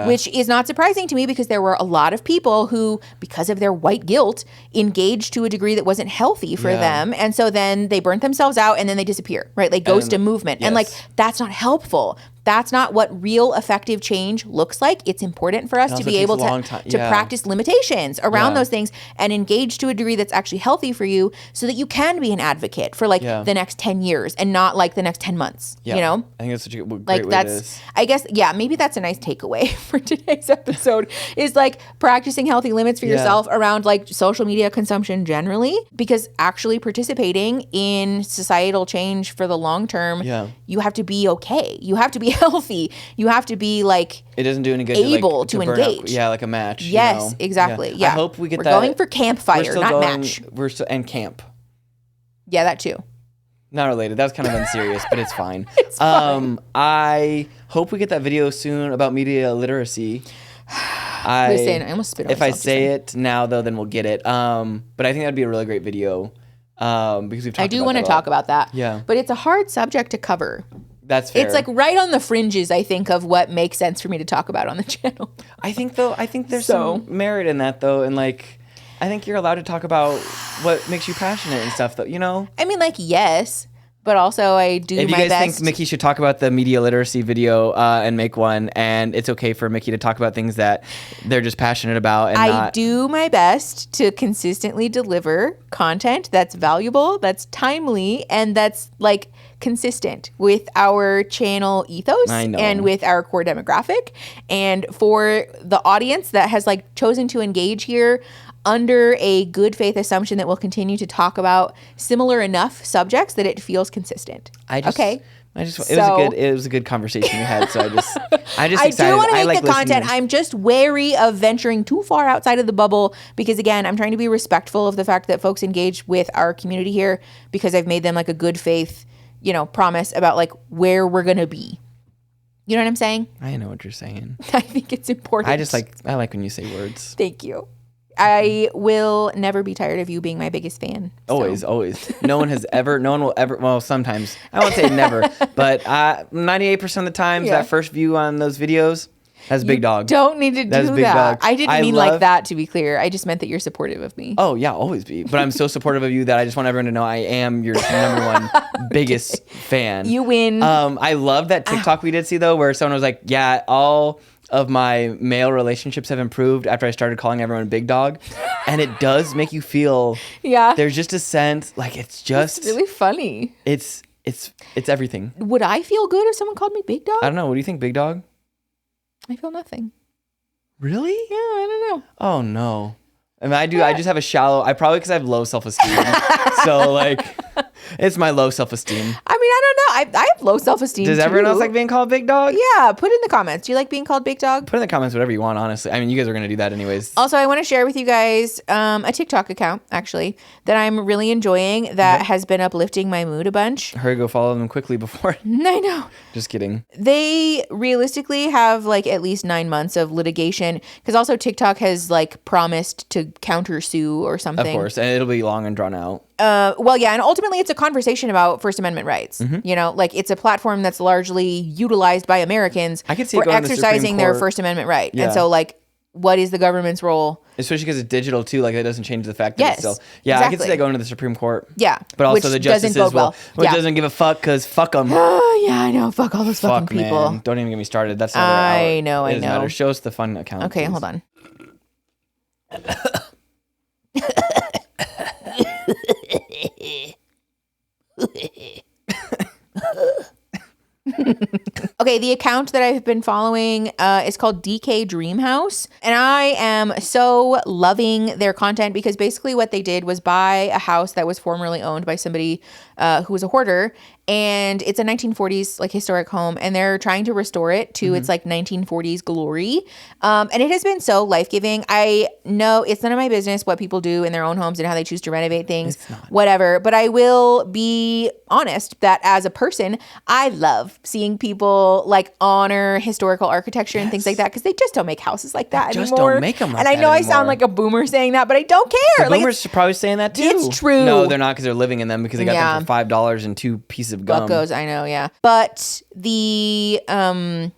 Which is not surprising to me, because there were a lot of people who, because of their white guilt, engaged to a degree that wasn't healthy for them. And so then they burnt themselves out and then they disappear, right? Like ghost a movement. And like, that's not helpful. That's not what real effective change looks like. It's important for us to be able to practice limitations around those things and engage to a degree that's actually healthy for you, so that you can be an advocate for like the next 10 years and not like the next 10 months, you know? I think that's such a great like way that's, I guess, maybe that's a nice takeaway for today's episode is like practicing healthy limits for yourself around like social media consumption generally, because actually participating in societal change for the long term, you have to be okay. You have to be healthy. You have to be like, it doesn't do any good able to engage. Out, like a match. Yes, you know? exactly. Yeah. I hope we get We're that. We're going for campfire, not match. We're still and camp. Yeah, that too. Not related. That was kind of unserious, but it's fine. It's fine. I hope we get that video soon about media literacy. Listen, I almost spit on If I say it now, though, then we'll get it. But I think that'd be a really great video. Because we've talked about that. I do want to talk about that. Yeah. But it's a hard subject to cover. That's fair. It's like right on the fringes, I think, of what makes sense for me to talk about on the channel. I think there's some merit in that, though. And like, I think you're allowed to talk about what makes you passionate and stuff, though, you know? I mean, like, yes. But also, I do my best. If you guys think Mickey should talk about the media literacy video and make one, and it's okay for Mickey to talk about things that they're just passionate about, and I do my best to consistently deliver content that's valuable, that's timely, and that's like consistent with our channel ethos and with our core demographic. And for the audience that has like chosen to engage here under a good faith assumption that we'll continue to talk about similar enough subjects that it feels consistent. It was a good conversation we had. So I do want to make the content. I'm just wary of venturing too far outside of the bubble, because again, I'm trying to be respectful of the fact that folks engage with our community here, because I've made them like a good faith, you know, promise about like where we're going to be. You know what I'm saying? I know what you're saying. I think it's important. I like when you say words. Thank you. I will never be tired of you being my biggest fan. Always. No one will ever, well, sometimes, I won't say never, but 98% of the times, that first view on those videos, that's big dog. Don't need to do that. Dog. I didn't mean like that, to be clear. I just meant that you're supportive of me. Oh, yeah, always be. But I'm so supportive of you that I just want everyone to know I am your number one biggest fan. You win. I love that TikTok we did see, though, where someone was like, yeah, all of my male relationships have improved after I started calling everyone big dog. And it does make you feel, there's just a sense, like it's really funny. It's everything. Would I feel good if someone called me big dog? I don't know. What do you think, big dog? I feel nothing. Really? Yeah, I don't know. Oh, no. I mean, I just have a shallow, because I have low self-esteem. So, like, it's my low self-esteem. I mean, I don't know. I have low self-esteem. Does everyone else like being called big dog? Yeah, put in the comments. Do you like being called big dog? Put in the comments whatever you want, honestly. I mean, you guys are going to do that anyways. Also, I want to share with you guys a TikTok account, actually, that I'm really enjoying that has been uplifting my mood a bunch. Hurry, go follow them quickly before. I know. Just kidding. They realistically have like at least 9 months of litigation because also TikTok has like promised to counter sue or something. Of course, and it'll be long and drawn out. Well, yeah, and ultimately it's a conversation about First Amendment rights. You know, like it's a platform that's largely utilized by Americans for exercising their First Amendment right. Yeah. And so, like, what is the government's role? Especially because it's digital too. Like, that doesn't change the fact that it's still. Yeah, exactly. I can see that going to the Supreme Court. Yeah, but also the justices doesn't give a fuck because fuck them. Oh yeah, I know. Fuck all those fucking people. Man. Don't even get me started. That's another hour. I know. It doesn't matter. Show us the fun account. Okay, please. Hold on. Okay, the account that I've been following is called DK Dreamhouse, and I am so loving their content because basically what they did was buy a house that was formerly owned by somebody who was a hoarder, and it's a 1940s like historic home, and they're trying to restore it to its like 1940s glory, and it has been so life-giving. I know it's none of my business what people do in their own homes and how they choose to renovate things, whatever, but I will be honest that as a person, I love seeing people like honor historical architecture and things like that because they just don't make houses like that anymore. Just don't make them like that And I know anymore. I sound like a boomer saying that, but I don't care. The boomers are probably saying that too. It's true. No, they're not because they're living in them because they got them for $5 and 2 pieces of gum. Buckos, I know, yeah. But the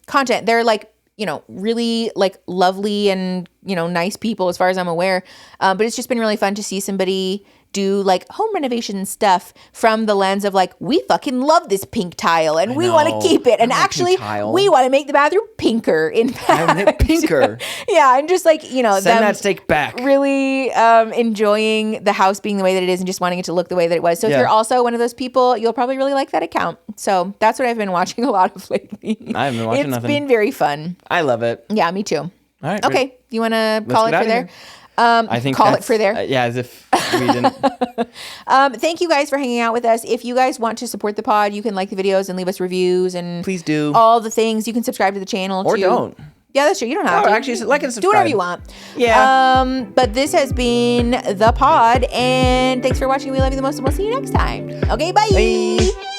content, they're like, you know, really like lovely and, you know, nice people as far as I'm aware. But it's just been really fun to see somebody do like home renovation stuff from the lens of like, we fucking love this pink tile and we want to keep it. And actually we want to make the bathroom pinker, in fact. Pinker. Yeah. And just like, you know, send that steak back. Really enjoying the house being the way that it is and just wanting it to look the way that it was. So if you're also one of those people, you'll probably really like that account. So that's what I've been watching a lot of lately. I haven't been watching nothing. It's been very fun. I love it. Yeah, me too. All right. Okay. You want to call it for there? I think call it for there. Yeah, as if we didn't. Thank you guys for hanging out with us. If you guys want to support the pod, you can like the videos and leave us reviews and please do all the things. You can subscribe to the channel or don't. Yeah, that's true. You don't have to. Actually, like and subscribe. Do whatever you want. Yeah. But this has been the pod, and thanks for watching. We love you the most, and we'll see you next time. Okay, bye. Bye.